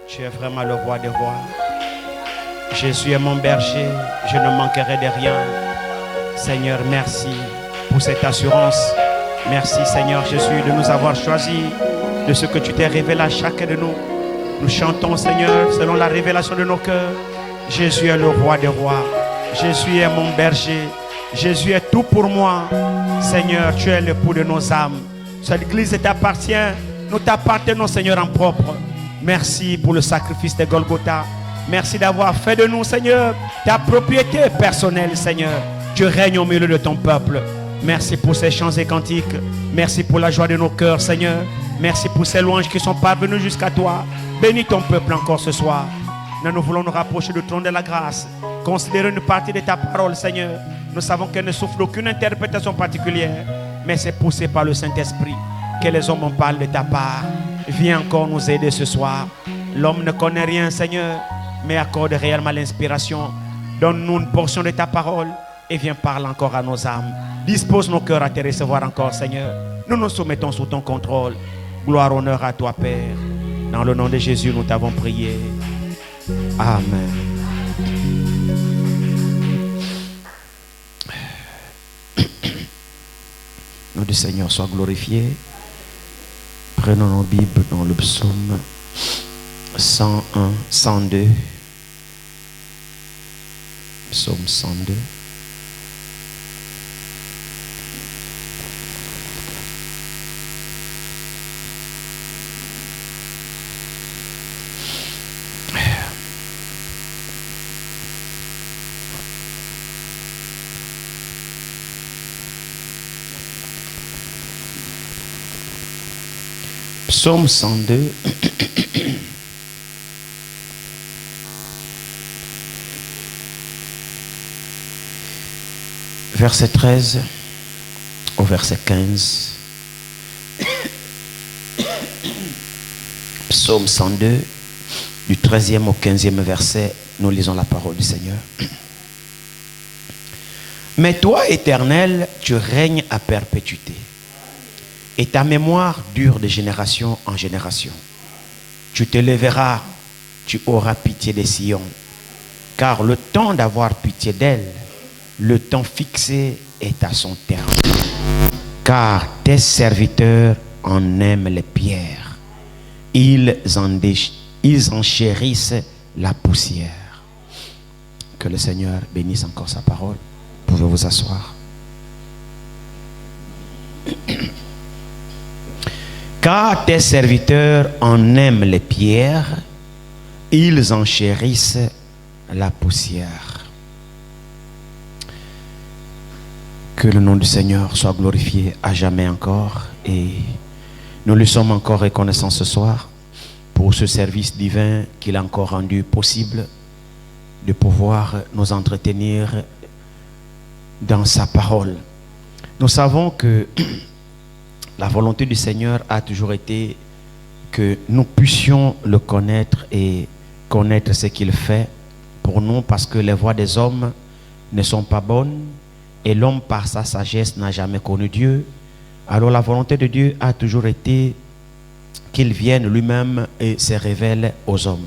Tu es vraiment le roi des rois. Jésus est mon berger, je ne manquerai de rien. Seigneur, merci pour cette assurance. Merci Seigneur Jésus de nous avoir choisis, de ce que tu t'es révélé à chacun de nous. Nous chantons Seigneur selon la révélation de nos cœurs. Jésus est le roi des rois. Jésus est mon berger. Jésus est tout pour moi. Seigneur, tu es l'époux de nos âmes. Cette église t'appartient. Nous t'appartenons Seigneur en propre. Merci pour le sacrifice de Golgotha. Merci d'avoir fait de nous Seigneur ta propriété personnelle Seigneur. Tu règnes au milieu de ton peuple. Merci pour ces chants et cantiques. Merci pour la joie de nos cœurs Seigneur. Merci pour ces louanges qui sont parvenues jusqu'à toi. Bénis ton peuple encore ce soir. Nous voulons nous rapprocher du trône de la grâce. Considérer une partie de ta parole Seigneur. Nous savons qu'elle ne souffre d'aucune interprétation particulière, mais c'est poussé par le Saint-Esprit que les hommes en parlent de ta part. Viens encore nous aider ce soir. L'homme ne connaît rien Seigneur, mais accorde réellement l'inspiration. Donne-nous une portion de ta parole et viens parler encore à nos âmes. Dispose nos cœurs à te recevoir encore Seigneur. Nous nous soumettons sous ton contrôle. Gloire, honneur à toi Père. Dans le nom de Jésus nous t'avons prié. Amen. Nom du Seigneur soit glorifié. Prenons nos Bibles dans le psaume 101, 102. Psaume 102. Psaume 102. Verset 13 au verset 15. Psaume 102, du 13e au 15e verset, nous lisons la parole du Seigneur. Mais toi, Éternel, tu règnes à perpétuité. Et ta mémoire dure de génération en génération. Tu te lèveras, tu auras pitié de Sion, car le temps d'avoir pitié d'elle, le temps fixé est à son terme. Car tes serviteurs en aiment les pierres, ils en chérissent la poussière. Que le Seigneur bénisse encore sa parole. Vous pouvez vous asseoir. Car tes serviteurs en aiment les pierres, ils en chérissent la poussière. Que le nom du Seigneur soit glorifié à jamais encore. Et nous lui sommes encore reconnaissants ce soir pour ce service divin qu'il a encore rendu possible de pouvoir nous entretenir dans sa parole. Nous savons que la volonté du Seigneur a toujours été que nous puissions le connaître et connaître ce qu'il fait pour nous, parce que les voies des hommes ne sont pas bonnes et l'homme par sa sagesse n'a jamais connu Dieu. Alors la volonté de Dieu a toujours été qu'il vienne lui-même et se révèle aux hommes.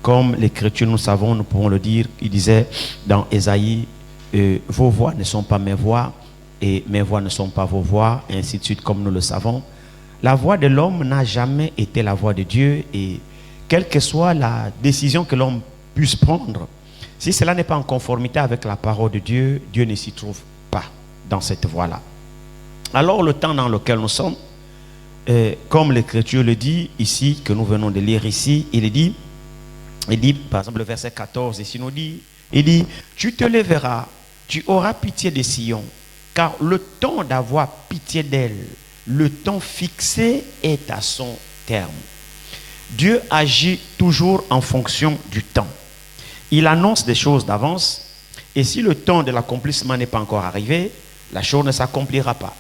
Comme l'Écriture, nous savons, nous pouvons le dire, il disait dans Ésaïe, vos voix ne sont pas mes voix et mes voix ne sont pas vos voix, et ainsi de suite, comme nous le savons. La voix de l'homme n'a jamais été la voix de Dieu, et quelle que soit la décision que l'homme puisse prendre, si cela n'est pas en conformité avec la parole de Dieu, Dieu ne s'y trouve pas dans cette voie-là. Alors le temps dans lequel nous sommes, comme l'Écriture le dit ici, que nous venons de lire ici, il dit, par exemple le verset 14, ici nous dit, il dit, tu te lèveras, tu auras pitié de Sion, car le temps d'avoir pitié d'elle, le temps fixé est à son terme. Dieu agit toujours en fonction du temps. Il annonce des choses d'avance, et si le temps de l'accomplissement n'est pas encore arrivé, la chose ne s'accomplira pas.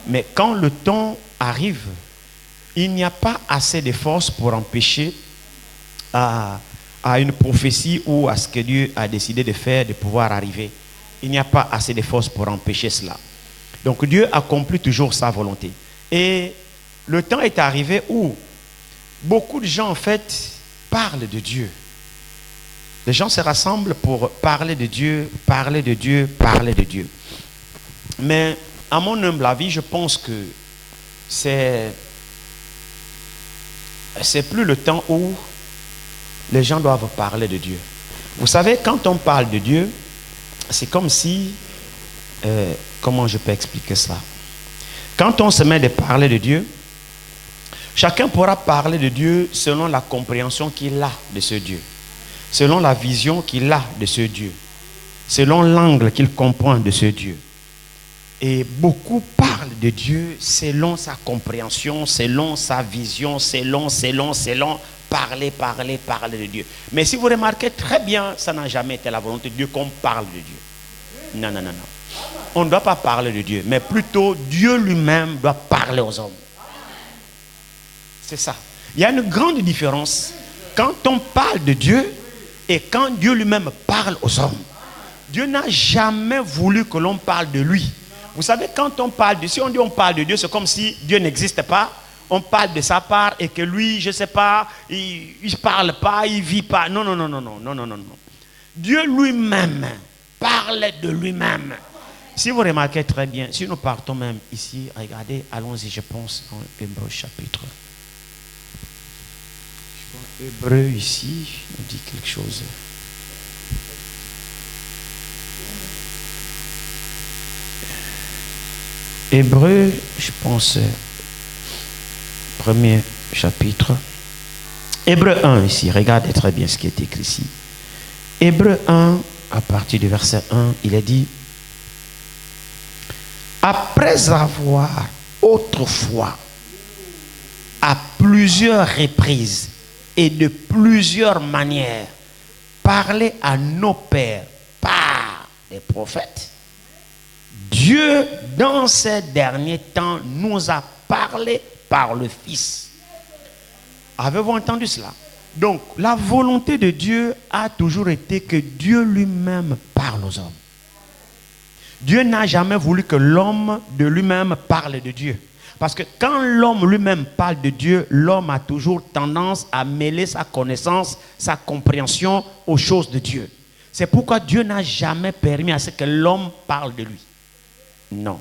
Mais quand le temps arrive, il n'y a pas assez de force pour empêcher à une prophétie ou à ce que Dieu a décidé de faire de pouvoir arriver. Il n'y a pas assez de force pour empêcher cela. Donc Dieu accomplit toujours sa volonté. Et le temps est arrivé où beaucoup de gens en fait parle de Dieu. Les gens se rassemblent pour parler de Dieu, parler de Dieu, parler de Dieu. Mais à mon humble avis, je pense que c'est plus le temps où les gens doivent parler de Dieu. Vous savez, quand on parle de Dieu, c'est comme si... comment je peux expliquer ça? Quand on se met à parler de Dieu, chacun pourra parler de Dieu selon la compréhension qu'il a de ce Dieu, selon la vision qu'il a de ce Dieu, selon l'angle qu'il comprend de ce Dieu. Et beaucoup parlent de Dieu selon sa compréhension, selon sa vision, selon, parler de Dieu. Mais si vous remarquez très bien, ça n'a jamais été la volonté de Dieu qu'on parle de Dieu. Non. On ne doit pas parler de Dieu, mais plutôt Dieu lui-même doit parler aux hommes. C'est ça. Il y a une grande différence quand on parle de Dieu et quand Dieu lui-même parle aux hommes. Dieu n'a jamais voulu que l'on parle de lui. Vous savez, quand on parle de... Si on dit on parle de Dieu, c'est comme si Dieu n'existe pas. On parle de sa part et que lui, je ne sais pas, il ne parle pas, il ne vit pas. Non. Dieu lui-même parle de lui-même. Si vous remarquez très bien, si nous partons même ici, regardez, allons-y, je pense, dans Hébreu chapitre. Hébreu ici, nous dit quelque chose. Hébreu, je pense, premier chapitre. Hébreu 1 ici, regardez très bien ce qui est écrit ici. Hébreu 1, à partir du verset 1, il est dit: après avoir autrefois, à plusieurs reprises et de plusieurs manières, parlé à nos pères par les prophètes, Dieu, dans ces derniers temps, nous a parlé par le Fils. Avez-vous entendu cela? Donc, la volonté de Dieu a toujours été que Dieu lui-même parle aux hommes. Dieu n'a jamais voulu que l'homme de lui-même parle de Dieu. Parce que quand l'homme lui-même parle de Dieu, l'homme a toujours tendance à mêler sa connaissance, sa compréhension aux choses de Dieu. C'est pourquoi Dieu n'a jamais permis à ce que l'homme parle de lui. Non.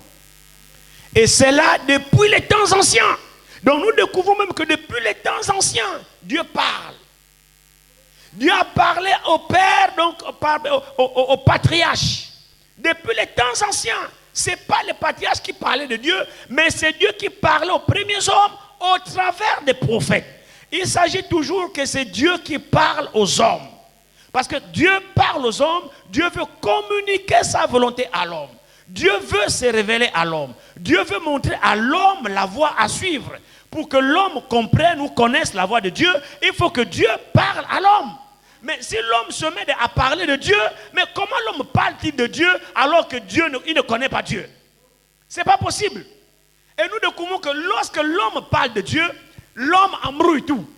Et c'est là depuis les temps anciens. Donc nous découvrons même que depuis les temps anciens, Dieu parle. Dieu a parlé au Père, donc au patriarche. Depuis les temps anciens, ce n'est pas les patriarches qui parlaient de Dieu, mais c'est Dieu qui parlait aux premiers hommes au travers des prophètes. Il s'agit toujours que c'est Dieu qui parle aux hommes. Parce que Dieu parle aux hommes, Dieu veut communiquer sa volonté à l'homme. Dieu veut se révéler à l'homme. Dieu veut montrer à l'homme la voie à suivre. Pour que l'homme comprenne ou connaisse la voie de Dieu, il faut que Dieu parle à l'homme. Mais si l'homme se met à parler de Dieu, mais comment l'homme parle-t-il de Dieu alors que Dieu il ne connaît pas Dieu? Ce n'est pas possible. Et nous découvrons que lorsque l'homme parle de Dieu, l'homme embrouille tout.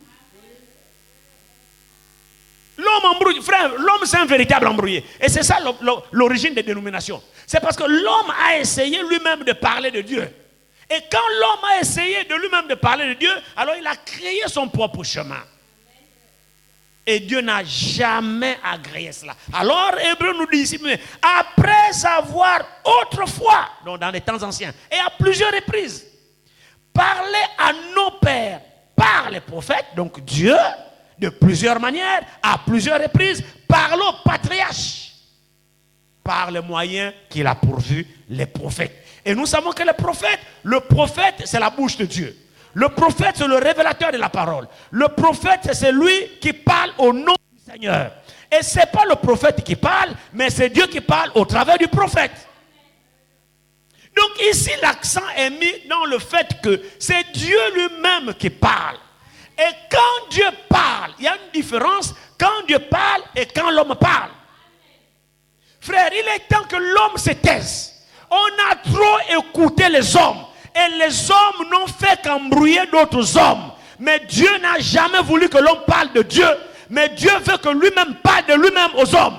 L'homme embrouille, frère, l'homme c'est un véritable embrouillé. Et c'est ça l'origine des dénominations. C'est parce que l'homme a essayé lui-même de parler de Dieu. Et quand l'homme a essayé de lui-même de parler de Dieu, alors il a créé son propre chemin. Et Dieu n'a jamais agréé cela. Alors, Hébreu nous dit ici, mais après avoir autrefois, donc dans les temps anciens, et à plusieurs reprises, parlé à nos pères par les prophètes, donc Dieu, de plusieurs manières, à plusieurs reprises, parle aux patriarches, par les moyens qu'il a pourvus, les prophètes. Et nous savons que le prophète, c'est la bouche de Dieu. Le prophète, c'est le révélateur de la parole. Le prophète, c'est celui qui parle au nom du Seigneur. Et ce n'est pas le prophète qui parle, mais c'est Dieu qui parle au travers du prophète. Donc ici, l'accent est mis dans le fait que c'est Dieu lui-même qui parle. Et quand Dieu parle, il y a une différence quand Dieu parle et quand l'homme parle. Frère, il est temps que l'homme se taise. On a trop écouté les hommes. Et les hommes n'ont fait qu'embrouiller d'autres hommes. Mais Dieu n'a jamais voulu que l'homme parle de Dieu. Mais Dieu veut que lui-même parle de lui-même aux hommes.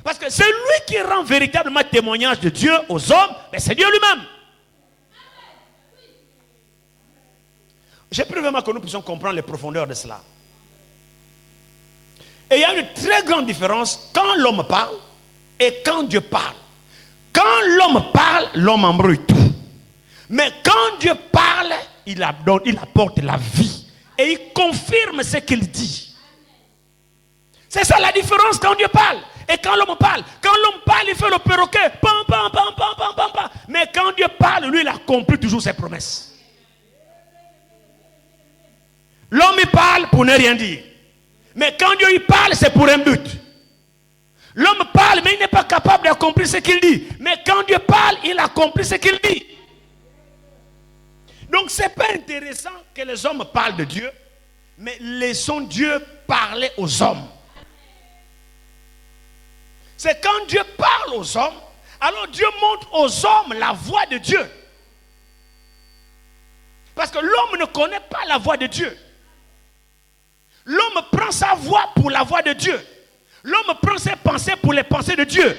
Parce que c'est lui qui rend véritablement témoignage de Dieu aux hommes. Mais c'est Dieu lui-même. J'ai pris vraiment que nous puissions comprendre les profondeurs de cela. Et il y a une très grande différence quand l'homme parle et quand Dieu parle. Quand l'homme parle, l'homme embrouille tout. Mais quand Dieu parle, il apporte la vie. Et il confirme ce qu'il dit. C'est ça la différence quand Dieu parle et quand l'homme parle. Quand l'homme parle, il fait le perroquet. Pam, pam, pam, pam, pam, pam, pam. Mais quand Dieu parle, lui, il accomplit toujours ses promesses. L'homme, il parle pour ne rien dire. Mais quand Dieu il parle, c'est pour un but. L'homme parle, mais il n'est pas capable d'accomplir ce qu'il dit. Mais quand Dieu parle, il accomplit ce qu'il dit. Donc, ce n'est pas intéressant que les hommes parlent de Dieu, mais laissons Dieu parler aux hommes. C'est quand Dieu parle aux hommes, alors Dieu montre aux hommes la voix de Dieu. Parce que l'homme ne connaît pas la voix de Dieu. L'homme prend sa voix pour la voix de Dieu. L'homme prend ses pensées pour les pensées de Dieu.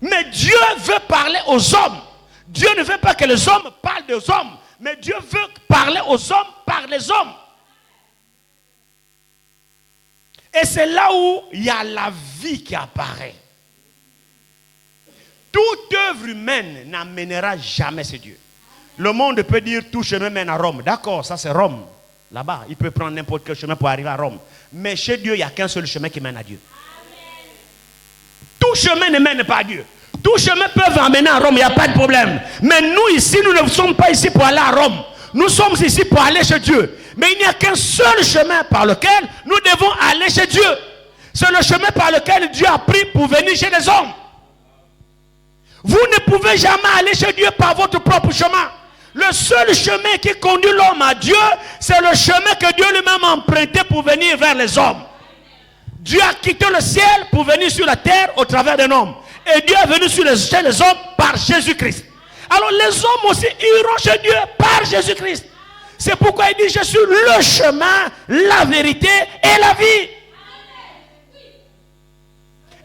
Mais Dieu veut parler aux hommes. Dieu ne veut pas que les hommes parlent des hommes, mais Dieu veut parler aux hommes par les hommes. Et c'est là où il y a la vie qui apparaît. Toute œuvre humaine n'amènera jamais ce Dieu. Le monde peut dire tout chemin mène à Rome. D'accord, ça c'est Rome. Là-bas, il peut prendre n'importe quel chemin pour arriver à Rome. Mais chez Dieu, il n'y a qu'un seul chemin qui mène à Dieu. Tout chemin ne mène pas à Dieu. Tout chemin peut amener à Rome, il n'y a pas de problème. Mais nous ici, nous ne sommes pas ici pour aller à Rome. Nous sommes ici pour aller chez Dieu. Mais il n'y a qu'un seul chemin par lequel nous devons aller chez Dieu. C'est le chemin par lequel Dieu a pris pour venir chez les hommes. Vous ne pouvez jamais aller chez Dieu par votre propre chemin. Le seul chemin qui conduit l'homme à Dieu, c'est le chemin que Dieu lui-même a emprunté pour venir vers les hommes. Dieu a quitté le ciel pour venir sur la terre au travers d'un homme. Et Dieu est venu chez les hommes par Jésus-Christ. Alors les hommes aussi iront chez Dieu par Jésus-Christ. C'est pourquoi il dit, je suis le chemin, la vérité et la vie.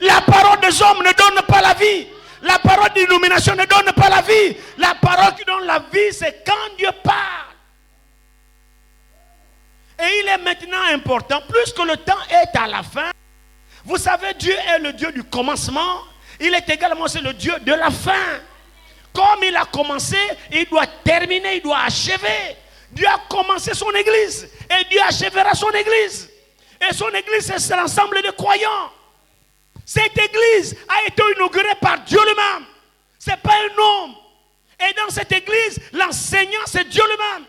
La parole des hommes ne donne pas la vie. La parole d'illumination ne donne pas la vie. La parole qui donne la vie, c'est quand Dieu parle. Et il est maintenant important, plus que le temps est à la fin. Vous savez, Dieu est le Dieu du commencement. Il est également le Dieu de la fin. Comme il a commencé, il doit terminer, il doit achever. Dieu a commencé son église et Dieu achèvera son église. Et son église, c'est l'ensemble des croyants. Cette église a été inaugurée par Dieu lui-même. Ce n'est pas un homme. Et dans cette église, l'enseignant, c'est Dieu lui-même.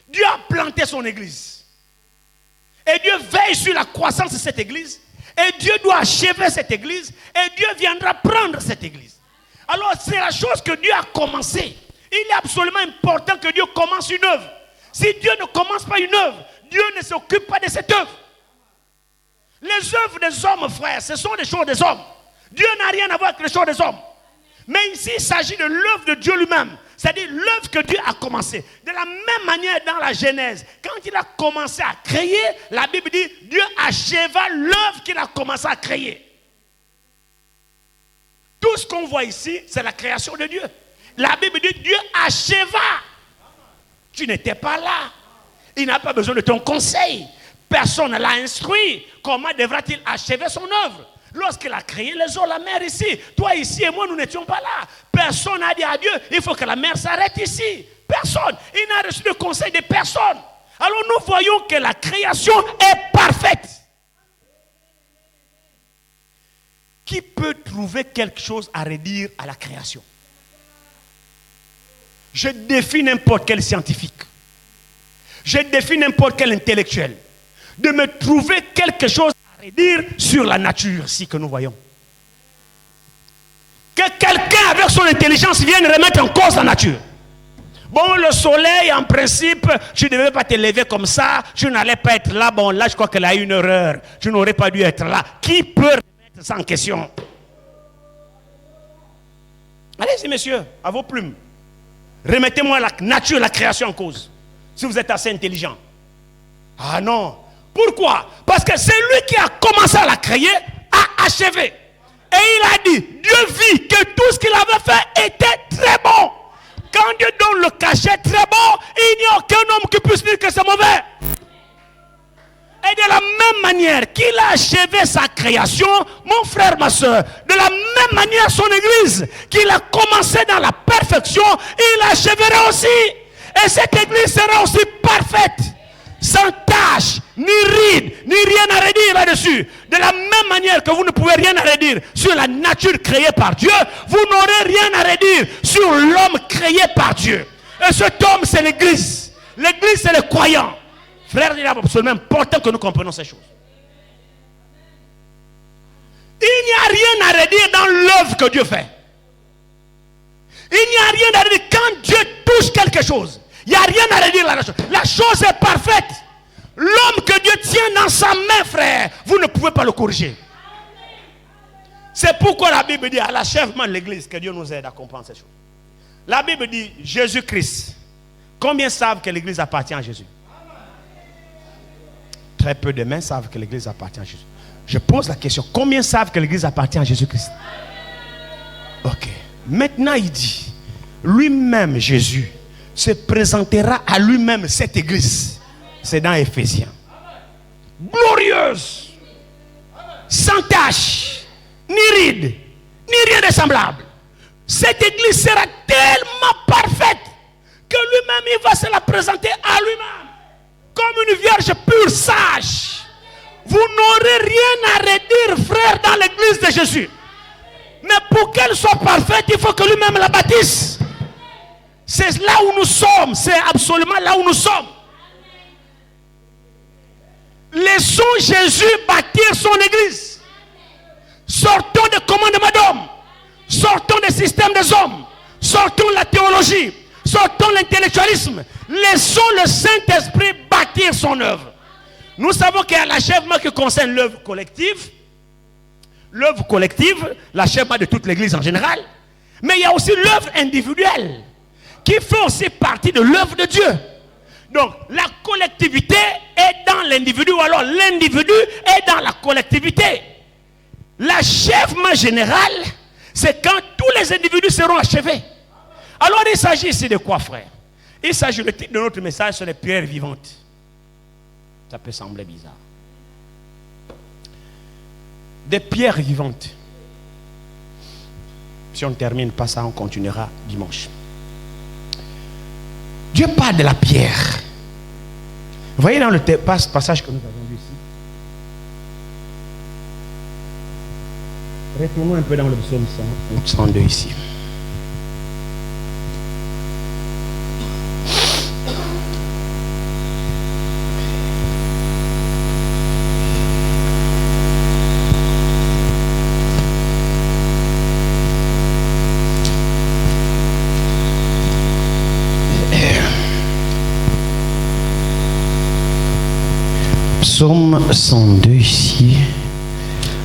Dieu a planté son église. Et Dieu veille sur la croissance de cette église. Et Dieu doit achever cette église. Et Dieu viendra prendre cette église. Alors c'est la chose que Dieu a commencé. Il est absolument important que Dieu commence une œuvre. Si Dieu ne commence pas une œuvre, Dieu ne s'occupe pas de cette œuvre. Les œuvres des hommes, frères, ce sont des choses des hommes. Dieu n'a rien à voir avec les choses des hommes. Mais ici, il s'agit de l'œuvre de Dieu lui-même. C'est-à-dire l'œuvre que Dieu a commencée. De la même manière dans la Genèse, quand il a commencé à créer, la Bible dit, Dieu acheva l'œuvre qu'il a commencé à créer. Tout ce qu'on voit ici, c'est la création de Dieu. La Bible dit, Dieu acheva. Tu n'étais pas là. Il n'a pas besoin de ton conseil. Personne ne l'a instruit. Comment devra-t-il achever son œuvre? Lorsqu'il a créé les eaux, la mer ici, toi ici et moi, nous n'étions pas là. Personne n'a dit à Dieu, il faut que la mer s'arrête ici. Personne. Il n'a reçu le conseil de personne. Alors nous voyons que la création est parfaite. Qui peut trouver quelque chose à redire à la création? Je défie n'importe quel scientifique. Je défie n'importe quel intellectuel. De me trouver quelque chose à redire sur la nature, ici que nous voyons. Que quelqu'un avec son intelligence vienne remettre en cause la nature. Bon, le soleil, en principe, tu ne devais pas te lever comme ça, tu n'allais pas être là. Bon, là, je crois qu'elle a eu une erreur. Tu n'aurais pas dû être là. Qui peut remettre ça en question? Allez-y, messieurs, à vos plumes. Remettez-moi la nature, la création en cause. Si vous êtes assez intelligent. Ah non. Pourquoi? Parce que c'est lui qui a commencé à la créer, a achevé. Et il a dit, Dieu vit que tout ce qu'il avait fait était très bon. Quand Dieu donne le cachet très bon, il n'y a aucun homme qui puisse dire que c'est mauvais. de la même manière qu'il a achevé sa création, mon frère, ma soeur, de la même manière son église, qu'il a commencé dans la perfection, il achèvera aussi. Et cette église sera aussi parfaite, sans tache, ni ride, ni rien à redire là-dessus. De la même manière que vous ne pouvez rien à redire sur la nature créée par Dieu, vous n'aurez rien à redire sur l'homme créé par Dieu. Et cet homme, c'est l'église. L'église, c'est les croyants. Frère, il est absolument important que nous comprenions ces choses. Il n'y a rien à redire dans l'œuvre que Dieu fait. Il n'y a rien à redire quand Dieu touche quelque chose. Il n'y a rien à redire là-dessus. La chose est parfaite. L'homme que Dieu tient dans sa main, frère, vous ne pouvez pas le corriger. C'est pourquoi la Bible dit à l'achèvement de l'église que Dieu nous aide à comprendre ces choses. La Bible dit Jésus-Christ. Combien savent que l'église appartient à Jésus? Très peu de mains savent que l'église appartient à Jésus. Je pose la question, combien savent que l'église appartient à Jésus-Christ? Ok. Maintenant il dit, lui-même Jésus se présentera à lui-même cette église. C'est dans Éphésiens. Glorieuse, sans tache, ni ride, ni rien de semblable. Cette église sera tellement parfaite que lui-même il va se la présenter à lui-même comme une vierge pure, sage. Vous n'aurez rien à redire, frère, dans l'église de Jésus. Mais pour qu'elle soit parfaite, il faut que lui-même la bâtisse. C'est là où nous sommes. C'est absolument là où nous sommes. Laissons Jésus bâtir son église. Sortons des commandements d'hommes. Sortons des systèmes des hommes. Sortons la théologie. Sortons l'intellectualisme. Laissons le Saint-Esprit bâtir son œuvre. Nous savons qu'il y a l'achèvement qui concerne l'œuvre collective. L'œuvre collective, l'achèvement de toute l'église en général. Mais il y a aussi l'œuvre individuelle qui fait aussi partie de l'œuvre de Dieu. Donc, la collectivité est dans l'individu, ou alors l'individu est dans la collectivité. L'achèvement général, c'est quand tous les individus seront achevés. Alors, il s'agit ici de quoi, frère? Il s'agit, le titre de notre message sur les pierres vivantes. Ça peut sembler bizarre. Des pierres vivantes. Si on ne termine pas ça, on continuera dimanche. Dieu parle de la pierre. Vous voyez dans le passage que nous avons lu ici. Retournons un peu dans le psaume 102 ici. Psaume 102 ici,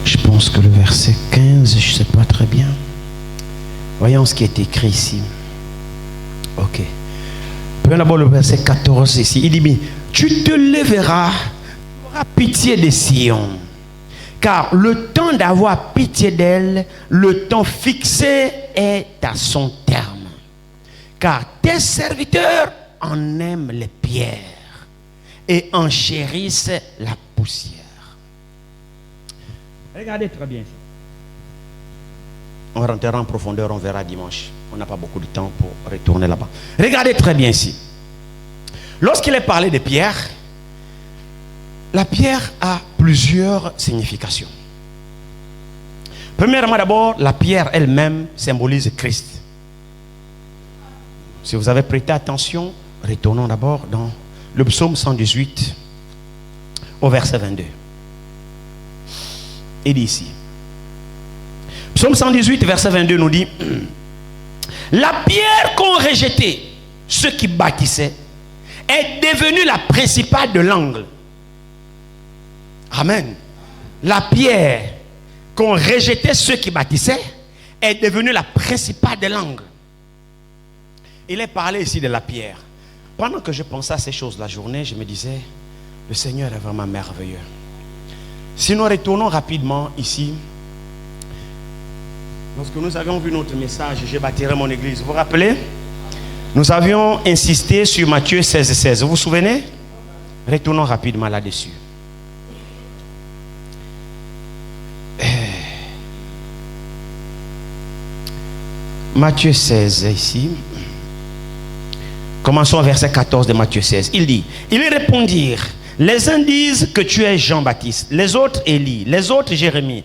je pense que le verset 15, je ne sais pas très bien. Voyons ce qui est écrit ici. Ok. Prenons d'abord le verset 14 ici. Il dit, tu te lèveras, tu auras pitié de Sion. Car le temps d'avoir pitié d'elle, le temps fixé est à son terme. Car tes serviteurs en aiment les pierres et en chérissent la poussière. Regardez très bien. On rentrera en profondeur, on verra dimanche. On n'a pas beaucoup de temps pour retourner là-bas. Regardez très bien ici. Lorsqu'il est parlé de pierre, la pierre a plusieurs significations. Premièrement, d'abord, la pierre elle-même symbolise Christ. Si vous avez prêté attention, retournons d'abord dans le psaume 118 au verset 22. Il dit ici. Psaume 118 verset 22 nous dit, la pierre qu'ont rejeté ceux qui bâtissaient est devenue la principale de l'angle. Amen. La pierre qu'ont rejeté ceux qui bâtissaient est devenue la principale de l'angle. Il est parlé ici de la pierre. Pendant que je pensais à ces choses la journée, je me disais, le Seigneur est vraiment merveilleux. Si nous retournons rapidement ici, lorsque nous avions vu notre message, je bâtirai mon église, vous vous rappelez? Nous avions insisté sur Matthieu 16, 16. Vous vous souvenez? Retournons rapidement là-dessus. Matthieu 16 ici. Commençons au verset 14 de Matthieu 16. Il dit, ils répondirent, les uns disent que tu es Jean-Baptiste, les autres Élie, les autres Jérémie,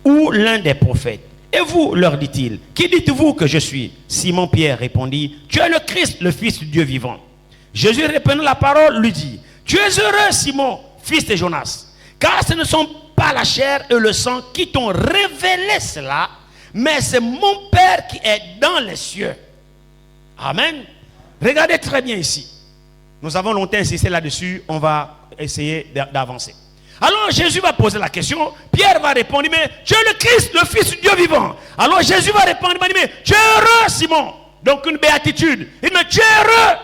ou l'un des prophètes. Et vous, leur dit-il, qui dites-vous que je suis? Simon-Pierre répondit, tu es le Christ, le Fils du Dieu vivant. Jésus répondant la parole, lui dit, tu es heureux, Simon, fils de Jonas, car ce ne sont pas la chair et le sang qui t'ont révélé cela, mais c'est mon Père qui est dans les cieux. Amen. Regardez très bien ici. Nous avons longtemps insisté là-dessus. On va essayer d'avancer. Alors Jésus va poser la question. Pierre va répondre, mais tu es le Christ, le Fils du Dieu vivant. Alors Jésus va répondre, mais tu es heureux, Simon. Donc une béatitude. Il dit, mais tu es heureux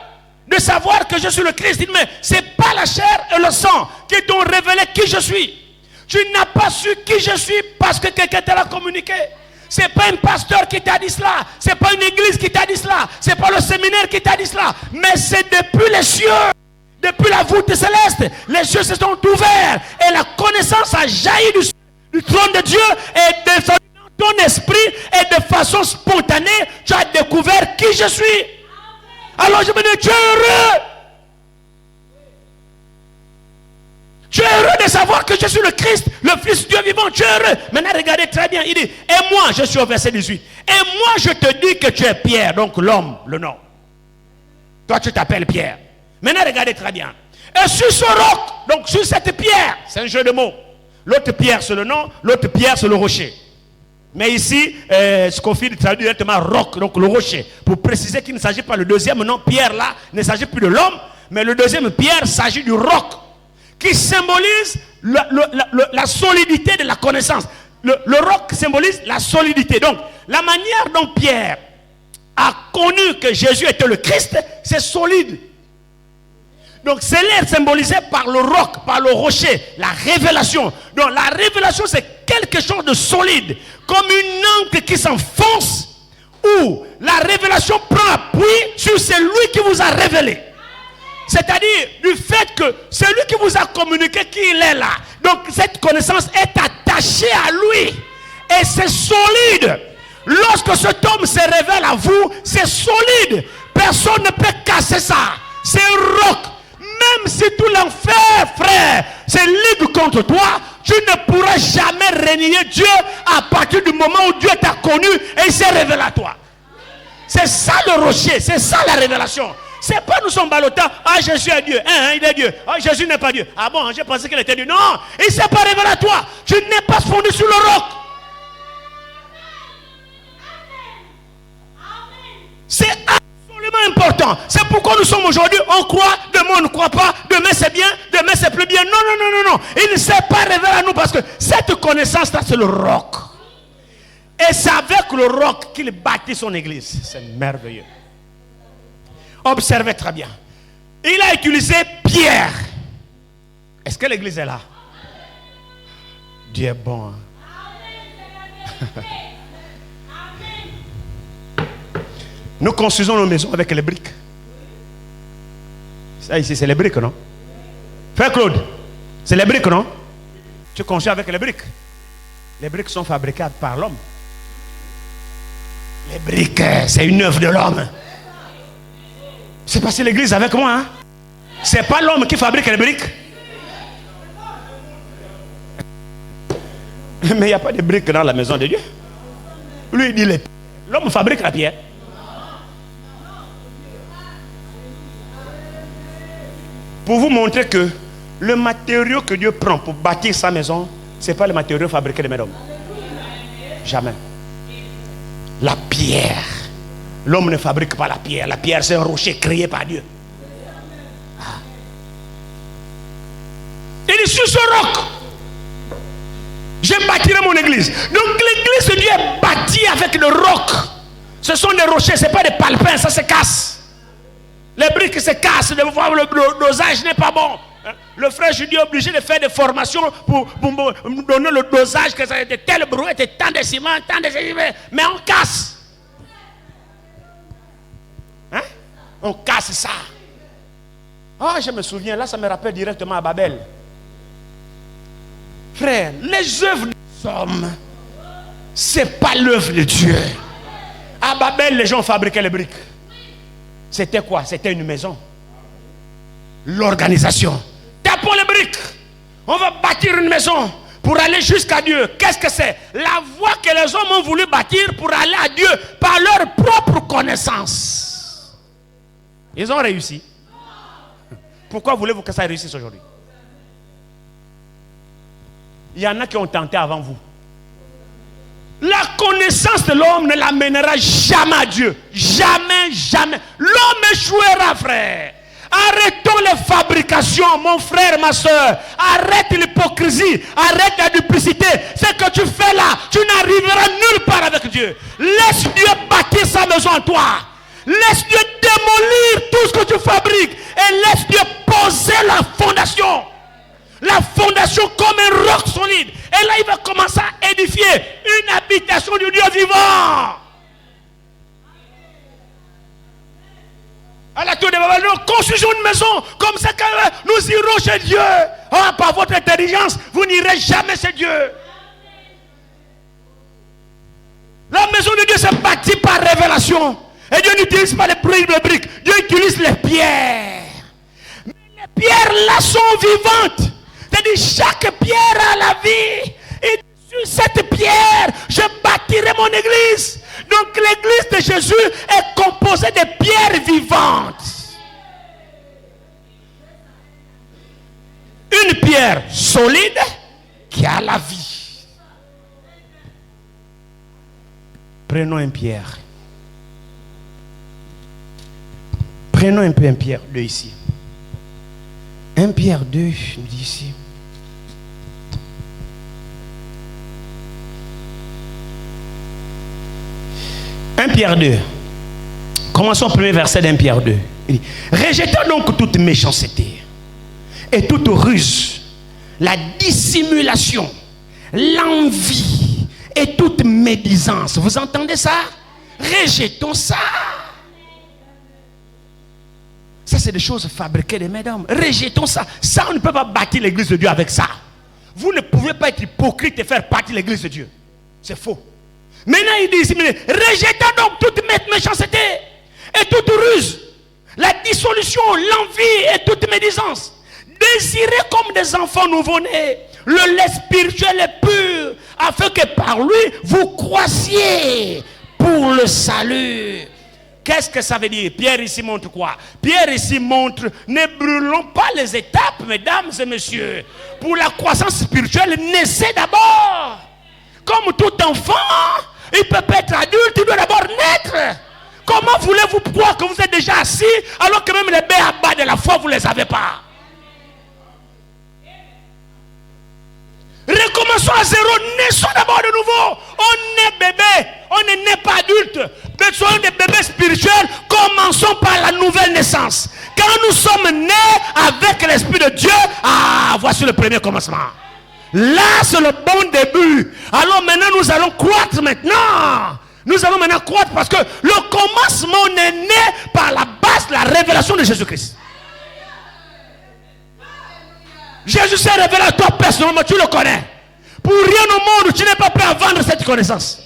de savoir que je suis le Christ. Il dit, mais ce n'est pas la chair et le sang qui t'ont révélé qui je suis. Tu n'as pas su qui je suis parce que quelqu'un te l'a communiqué. Ce n'est pas un pasteur qui t'a dit cela. Ce n'est pas une église qui t'a dit cela. Ce n'est pas le séminaire qui t'a dit cela. Mais c'est depuis les cieux. Depuis la voûte céleste. Les cieux se sont ouverts. Et la connaissance a jailli du trône de Dieu. Et dans ton esprit. Et de façon spontanée. Tu as découvert qui je suis. Alors je me dis, tu es heureux. Tu es heureux de savoir que je suis le Christ, le Fils du Dieu vivant. Tu es heureux. Maintenant, regardez très bien. Il dit, et moi, je suis au verset 18. Et moi, je te dis que tu es Pierre, donc l'homme, le nom. Toi, tu t'appelles Pierre. Maintenant, regardez très bien. Et sur ce roc, donc sur cette pierre, c'est un jeu de mots. L'autre pierre, c'est le nom. L'autre pierre, c'est le rocher. Mais ici, Scofield traduit directement roc, donc le rocher. Pour préciser qu'il ne s'agit pas, le deuxième nom, Pierre, là, ne s'agit plus de l'homme. Mais le deuxième pierre s'agit du roc, qui symbolise la solidité de la connaissance. Le roc symbolise la solidité. Donc, la manière dont Pierre a connu que Jésus était le Christ, c'est solide. Donc, c'est l'air symbolisé par le roc, par le rocher, la révélation. Donc, la révélation, c'est quelque chose de solide, comme une encre qui s'enfonce, où la révélation prend appui sur celui qui vous a révélé. C'est-à-dire du fait que c'est lui qui vous a communiqué qu'il est là. Donc cette connaissance est attachée à lui. Et c'est solide. Lorsque cet homme se révèle à vous, c'est solide. Personne ne peut casser ça. C'est un roc. Même si tout l'enfer, frère, se ligue contre toi, tu ne pourras jamais renier Dieu à partir du moment où Dieu t'a connu et il s'est révélé à toi. C'est ça le rocher, c'est ça la révélation. C'est pas nous sommes ballottants. Ah, Jésus est Dieu. Il est Dieu. Ah, Jésus n'est pas Dieu. Ah bon, j'ai pensé qu'il était Dieu. Non, il ne s'est pas révélé à toi. Tu n'es pas fondé sur le roc. C'est absolument important. C'est pourquoi nous sommes aujourd'hui. On croit, demain on ne croit pas. Demain c'est bien, demain c'est plus bien. Non. Il ne s'est pas révélé à nous parce que cette connaissance-là, c'est le roc. Et c'est avec le roc qu'il bâtit son église. C'est merveilleux. Observez très bien. Il a utilisé Pierre. Est-ce que l'église est là? Dieu est bon. Nous construisons nos maisons avec les briques. Ça ici, c'est les briques, non? Frère Claude, c'est les briques, non? Tu construis avec les briques. Les briques sont fabriquées par l'homme. Les briques, c'est une œuvre de l'homme. C'est passé l'église avec moi. Hein? C'est pas l'homme qui fabrique les briques. Mais il n'y a pas de briques dans la maison de Dieu. Lui, il dit l'homme fabrique la pierre. Pour vous montrer que le matériau que Dieu prend pour bâtir sa maison, ce n'est pas le matériau fabriqué de mes hommes. Jamais. La pierre. L'homme ne fabrique pas la pierre. La pierre, c'est un rocher créé par Dieu. Ah. Il est sur ce roc. Je bâtirai mon église. Donc l'église de Dieu est bâtie avec le roc. Ce sont des rochers, ce n'est pas des palpins, ça se casse. Les briques se cassent, le dosage n'est pas bon. Le frère Judy est obligé de faire des formations pour donner le dosage, que ça a été tel bruit, tant de ciment, tant de ciment, mais on casse. Hein? On casse ça. Ah, je me souviens, là ça me rappelle directement à Babel. Frère, les œuvres des hommes, c'est pas l'œuvre de Dieu. Babel, les gens fabriquaient les briques. C'était quoi? C'était une maison. L'organisation. Tapons les briques. On va bâtir une maison pour aller jusqu'à Dieu. Qu'est-ce que c'est? La voie que les hommes ont voulu bâtir pour aller à Dieu par leur propre connaissance. Ils ont réussi. Pourquoi voulez-vous que ça réussisse aujourd'hui? Il y en a qui ont tenté avant vous. La connaissance de l'homme ne l'amènera jamais à Dieu. Jamais, jamais. L'homme échouera, frère. Arrêtons les fabrications, mon frère, ma soeur. Arrête l'hypocrisie, arrête la duplicité. Ce que tu fais là, tu n'arriveras nulle part avec Dieu. Laisse Dieu bâtir sa maison en toi. Laisse Dieu démolir tout ce que tu fabriques. Et laisse Dieu poser la fondation. La fondation comme un roc solide. Et là, il va commencer à édifier une habitation du Dieu vivant. À la tour de Babel, nous construisons une maison. Comme ça que nous irons chez Dieu. Oh, par votre intelligence, vous n'irez jamais chez Dieu. La maison de Dieu se bâtit par révélation. Et Dieu n'utilise pas les briques. Dieu utilise les pierres. Mais les pierres là sont vivantes. C'est-à-dire chaque pierre a la vie. Et sur cette pierre, je bâtirai mon église. Donc l'église de Jésus est composée de pierres vivantes. Une pierre solide qui a la vie. Prenons une pierre. Prenons un peu un Pierre 2 ici. 1 Pierre 2, je me dis ici. Pierre 2. Commençons au premier verset d'1 Pierre 2. Il dit, rejetons donc toute méchanceté et toute ruse, la dissimulation, l'envie et toute médisance. Vous entendez ça? Rejetons ça. Ça, c'est des choses fabriquées des mains d'hommes. Rejetons ça. Ça, on ne peut pas bâtir l'église de Dieu avec ça. Vous ne pouvez pas être hypocrite et faire partie de l'église de Dieu. C'est faux. Maintenant, il dit ici, rejetons donc toute méchanceté et toute ruse, la dissolution, l'envie et toute médisance. Désirez comme des enfants nouveau-nés le lait spirituel et pur, afin que par lui, vous croissiez pour le salut. Qu'est-ce que ça veut dire? Pierre ici montre quoi? Pierre ici montre, ne brûlons pas les étapes, mesdames et messieurs. Pour la croissance spirituelle, naissez d'abord. Comme tout enfant, il peut pas être adulte, il doit d'abord naître. Comment voulez-vous croire que vous êtes déjà assis alors que même les béabas de la foi, vous ne les avez pas? Recommençons à zéro, naissons d'abord de nouveau. On est bébé, on n'est pas adulte. Mais soyons des bébés spirituels, commençons par la nouvelle naissance. Quand nous sommes nés avec l'Esprit de Dieu, voici le premier commencement. Là, c'est le bon début. Alors maintenant, nous allons croître maintenant. Nous allons maintenant croître parce que le commencement est né par la base de la révélation de Jésus-Christ. Jésus s'est révélé à toi personnellement, tu le connais. Pour rien au monde, tu n'es pas prêt à vendre cette connaissance.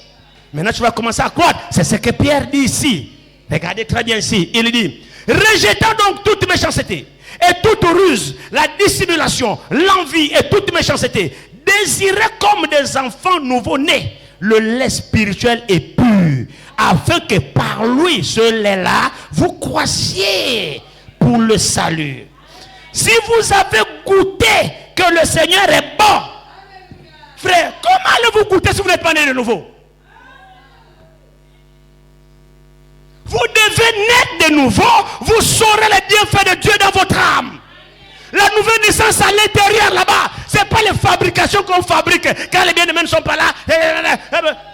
Maintenant, tu vas commencer à croître. C'est ce que Pierre dit ici. Regardez très bien ici. Il dit, rejetant donc toute méchanceté et toute ruse, la dissimulation, l'envie et toute méchanceté, désirez comme des enfants nouveau-nés le lait spirituel et pur, afin que par lui, ce lait-là, vous croissiez pour le salut. Si vous avez goûté que le Seigneur est bon, frère, comment allez-vous goûter si vous n'êtes pas né de nouveau? Vous devez naître de nouveau, vous saurez les bienfaits de Dieu dans votre âme. La nouvelle naissance à l'intérieur là-bas, ce n'est pas les fabrications qu'on fabrique quand les bien-aimés ne sont pas là.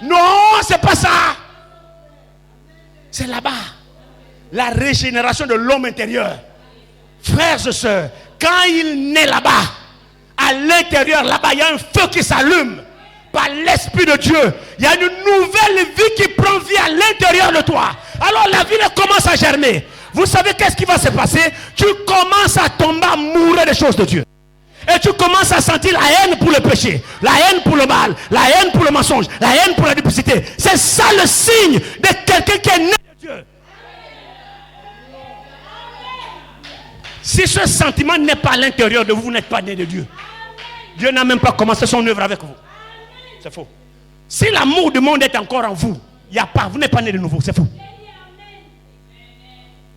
Non, ce n'est pas ça. C'est là-bas. La régénération de l'homme intérieur. Frères et sœurs, quand il naît là-bas, à l'intérieur là-bas, il y a un feu qui s'allume par l'Esprit de Dieu. Il y a une nouvelle vie qui prend vie à l'intérieur de toi. Alors la vie commence à germer. Vous savez qu'est-ce qui va se passer? Tu commences à tomber amoureux des choses de Dieu. Et tu commences à sentir la haine pour le péché, la haine pour le mal, la haine pour le mensonge, la haine pour la duplicité. C'est ça le signe de quelqu'un qui est né de Dieu. Si ce sentiment n'est pas à l'intérieur de vous, vous n'êtes pas né de Dieu. Dieu n'a même pas commencé son œuvre avec vous. C'est faux. Si l'amour du monde est encore en vous, il n'y a pas, vous n'êtes pas né de nouveau, c'est faux.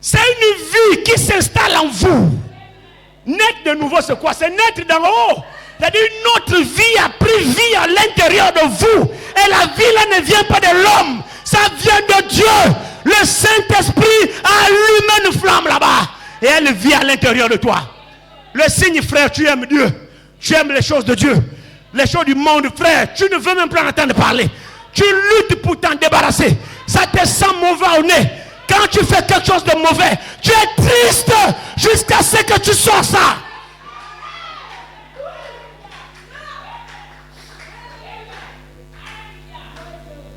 C'est une vie qui s'installe en vous. Naître de nouveau, c'est quoi? C'est naître d'en haut. C'est-à-dire une autre vie a pris vie à l'intérieur de vous. Et la vie là ne vient pas de l'homme. Ça vient de Dieu. Le Saint-Esprit a allumé une flamme là-bas. Et elle vit à l'intérieur de toi. Le signe, frère, tu aimes Dieu. Tu aimes les choses de Dieu. Les choses du monde, frère. Tu ne veux même plus en entendre parler. Tu luttes pour t'en débarrasser. Ça te sent mauvais au nez. Quand tu fais quelque chose de mauvais, tu es triste jusqu'à ce que tu sors ça.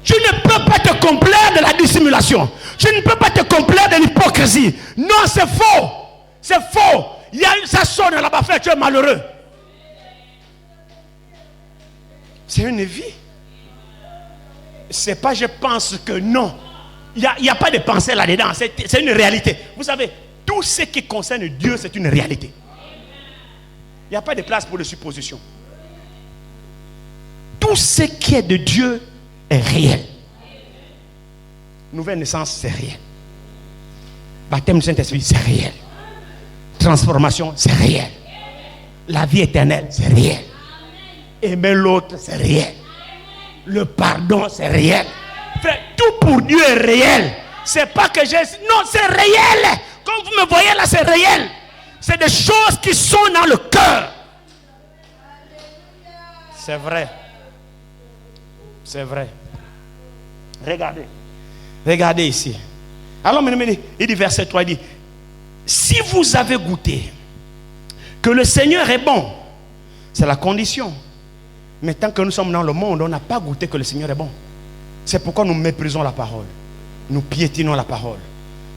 Tu ne peux pas te complaire de la dissimulation. Tu ne peux pas te complaire de l'hypocrisie. Non, c'est faux. C'est faux. Ça sonne là-bas, frère, tu es malheureux. C'est une vie. C'est pas je pense que non. Il n'y a pas de pensée là-dedans. C'est une réalité. Vous savez, tout ce qui concerne Dieu, c'est une réalité. Il n'y a pas de place pour les suppositions. Tout ce qui est de Dieu est réel. Nouvelle naissance, c'est réel. Baptême du Saint-Esprit, c'est réel. Transformation, c'est réel. La vie éternelle, c'est réel. Aimer l'autre, c'est réel. Le pardon, c'est réel. Frère, tout pour Dieu est réel. C'est pas que j'ai... Non, c'est réel. Comme vous me voyez là, c'est réel. C'est des choses qui sont dans le cœur. C'est vrai. C'est vrai. Regardez. Regardez ici. Alors, il dit verset 3, il dit, si vous avez goûté que le Seigneur est bon, c'est la condition. Mais tant que nous sommes dans le monde, on n'a pas goûté que le Seigneur est bon. C'est pourquoi nous méprisons la parole. Nous piétinons la parole.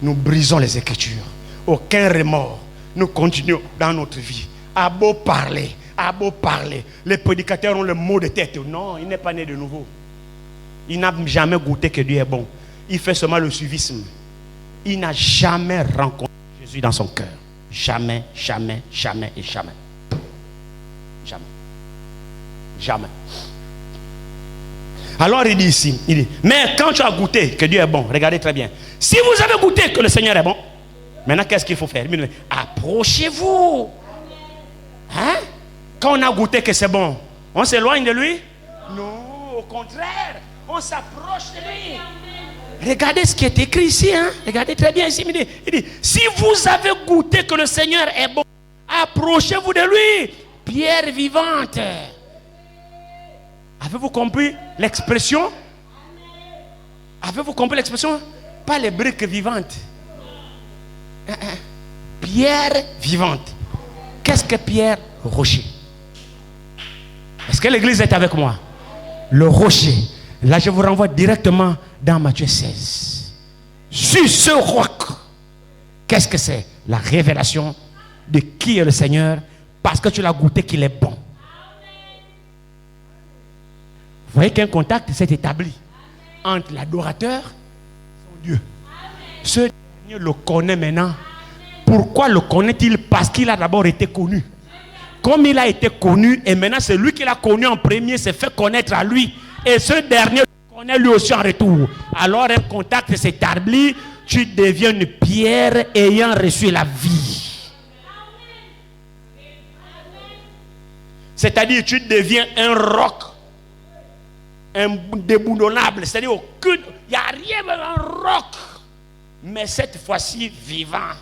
Nous brisons les Écritures. Aucun remords. Nous continuons dans notre vie. À beau parler. À beau parler. Les prédicateurs ont le mot de tête. Non, il n'est pas né de nouveau. Il n'a jamais goûté que Dieu est bon. Il fait seulement le suivisme. Il n'a jamais rencontré Jésus dans son cœur. Jamais, jamais, jamais et jamais. Jamais. Jamais. Alors il dit ici, il dit, mais quand tu as goûté que Dieu est bon, regardez très bien. Si vous avez goûté que le Seigneur est bon, maintenant qu'est-ce qu'il faut faire? Approchez-vous. Hein? Quand on a goûté que c'est bon, on s'éloigne de lui? Non, au contraire, on s'approche de lui. Regardez ce qui est écrit ici, hein? Regardez très bien ici. Il dit, si vous avez goûté que le Seigneur est bon, approchez-vous de lui, pierre vivante. Avez-vous compris l'expression? Avez-vous compris l'expression? Pas les briques vivantes. Pierre vivante. Qu'est-ce que pierre? Rocher. Est-ce que l'église est avec moi? Le rocher. Là, je vous renvoie directement dans Matthieu 16. Sur ce roc. Qu'est-ce que c'est? La révélation de qui est le Seigneur, parce que tu l'as goûté qu'il est bon. Vous voyez qu'un contact s'est établi entre l'adorateur et son Dieu. Ce dernier le connaît maintenant. Pourquoi le connaît-il? Parce qu'il a d'abord été connu. Comme il a été connu, et maintenant c'est lui qui l'a connu en premier, s'est fait connaître à lui. Et ce dernier le connaît lui aussi en retour. Alors un contact s'établit, tu deviens une pierre ayant reçu la vie. C'est-à-dire tu deviens un roc. Indéboulonnable, c'est-à-dire il n'y a rien mais un roc, mais cette fois-ci vivant.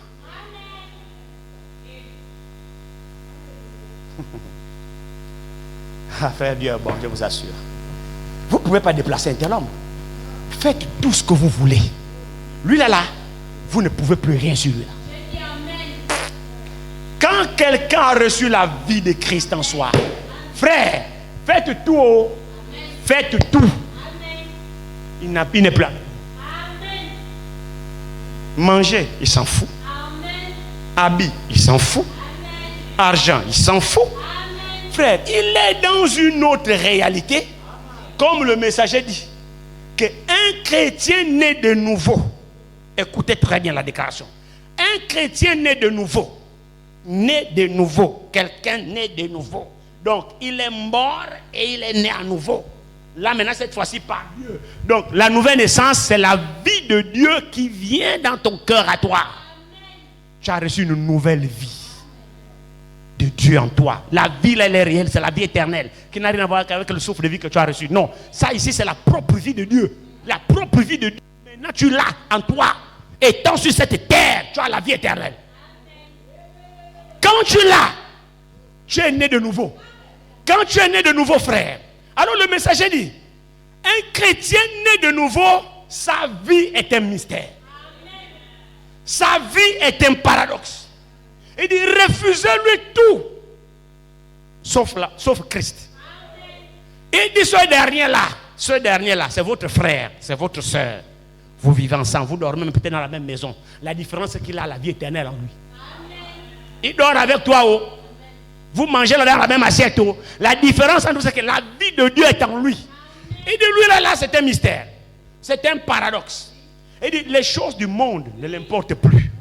Ah, frère Dieu, bon, je vous assure. Vous ne pouvez pas déplacer un tel homme. Faites tout ce que vous voulez. Lui là, vous ne pouvez plus rien sur lui. Quand quelqu'un a reçu la vie de Christ en soi, frère, faites tout. Faites tout. Il n'est plus. Manger, il s'en fout. Habit, il s'en fout. Argent, il s'en fout. Frère, il est dans une autre réalité, comme le messager dit, qu'un chrétien né de nouveau, écoutez très bien la déclaration, un chrétien né de nouveau, quelqu'un né de nouveau, donc il est mort et il est né à nouveau. Là maintenant cette fois-ci par Dieu. Donc la nouvelle naissance, c'est la vie de Dieu qui vient dans ton cœur à toi. Tu as reçu une nouvelle vie de Dieu en toi. La vie là, elle est réelle, c'est la vie éternelle qui n'a rien à voir avec le souffle de vie que tu as reçu. Non, ça ici c'est la propre vie de Dieu. La propre vie de Dieu. Maintenant tu l'as en toi. Étant sur cette terre, tu as la vie éternelle. Quand tu l'as, tu es né de nouveau. Quand tu es né de nouveau, frère, alors le messager dit, un chrétien né de nouveau, sa vie est un mystère. Sa vie est un paradoxe. Il dit, refusez-lui tout, sauf Christ. Il dit, ce dernier-là, c'est votre frère, c'est votre soeur. Vous vivez ensemble, vous dormez peut-être dans la même maison. La différence, c'est qu'il a la vie éternelle en lui. Il dort avec toi, oh. Vous mangez dans la même assiette. Oh. La différence entre nous, c'est que la vie de Dieu est en lui. Il dit, lui là, c'est un mystère. C'est un paradoxe. Il dit, les choses du monde ne l'importent plus.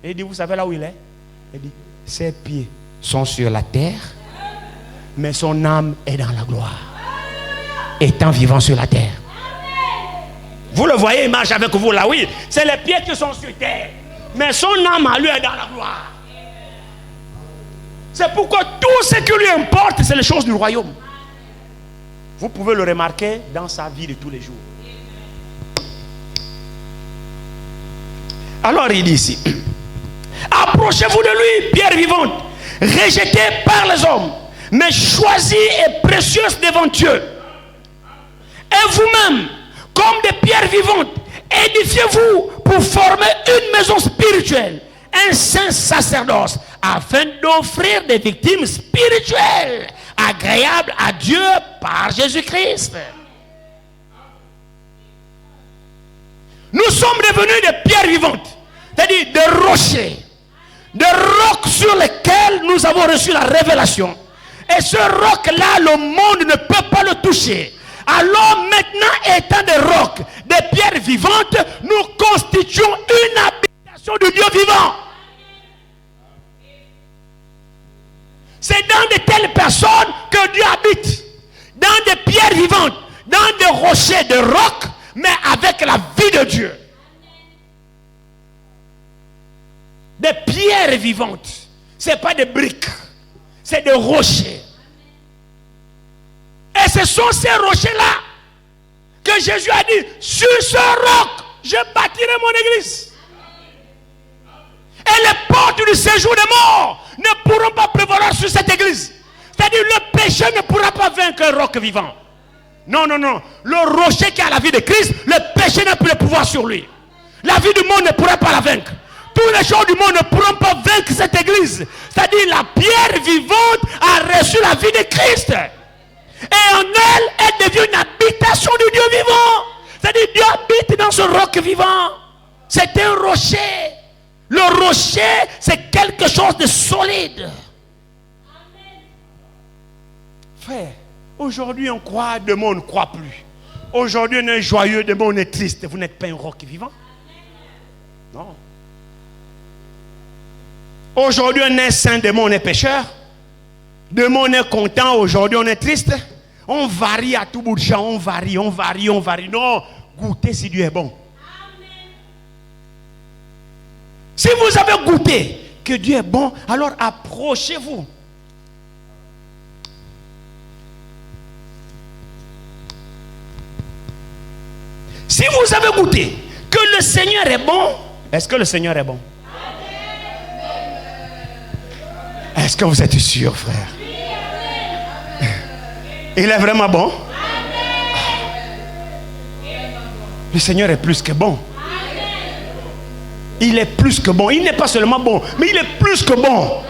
Il dit, vous savez là où il est? Il dit, ses pieds sont sur la terre, mais son âme est dans la gloire. Étant vivant sur la terre. Vous le voyez, il marche avec vous là, oui. C'est les pieds qui sont sur terre. Mais son âme à lui est dans la gloire. C'est pourquoi tout ce qui lui importe, c'est les choses du royaume. Vous pouvez le remarquer dans sa vie de tous les jours. Alors il dit ici, approchez-vous de lui, pierre vivante, rejetée par les hommes, mais choisie et précieuse devant Dieu. Et vous-même, comme des pierres vivantes, édifiez-vous pour former une maison spirituelle, un saint sacerdoce, afin d'offrir des victimes spirituelles agréables à Dieu par Jésus-Christ. Nous sommes devenus des pierres vivantes, c'est-à-dire des rochers, des rocs sur lesquels nous avons reçu la révélation. Et ce roc-là, le monde ne peut pas le toucher. Alors maintenant, étant des rocs, des pierres vivantes, nous constituons une habitation de Dieu vivant. C'est dans de telles personnes que Dieu habite. Dans des pierres vivantes, dans des rochers, de rocs, mais avec la vie de Dieu. Des pierres vivantes. Ce n'est pas des briques. C'est des rochers. Et ce sont ces rochers-là que Jésus a dit, sur ce roc, je bâtirai mon église. Et les portes du séjour des morts ne pourront pas prévaloir sur cette église. C'est-à-dire le péché ne pourra pas vaincre un roc vivant. Non, non, non. Le rocher qui a la vie de Christ, le péché n'a plus de pouvoir sur lui. La vie du monde ne pourra pas la vaincre. Tous les choses du monde ne pourront pas vaincre cette église. C'est-à-dire la pierre vivante a reçu la vie de Christ. Et en elle, elle devient une habitation du Dieu vivant. C'est-à-dire Dieu habite dans ce roc vivant. C'est un rocher. Le rocher, c'est quelque chose de solide. Frère, aujourd'hui on croit, demain on ne croit plus. Aujourd'hui on est joyeux, demain on est triste. Vous n'êtes pas un roc vivant. Non. Aujourd'hui on est saint, demain on est pécheur. Demain on est content, aujourd'hui on est triste. On varie à tout bout de champ, on varie. Non, goûtez si Dieu est bon. Si vous avez goûté que Dieu est bon, alors approchez-vous. Si vous avez goûté que le Seigneur est bon, est-ce que le Seigneur est bon? Est-ce que vous êtes sûr, frère? Il est vraiment bon? Le Seigneur est plus que bon. Il est plus que bon. Il n'est pas seulement bon, mais il est plus que bon.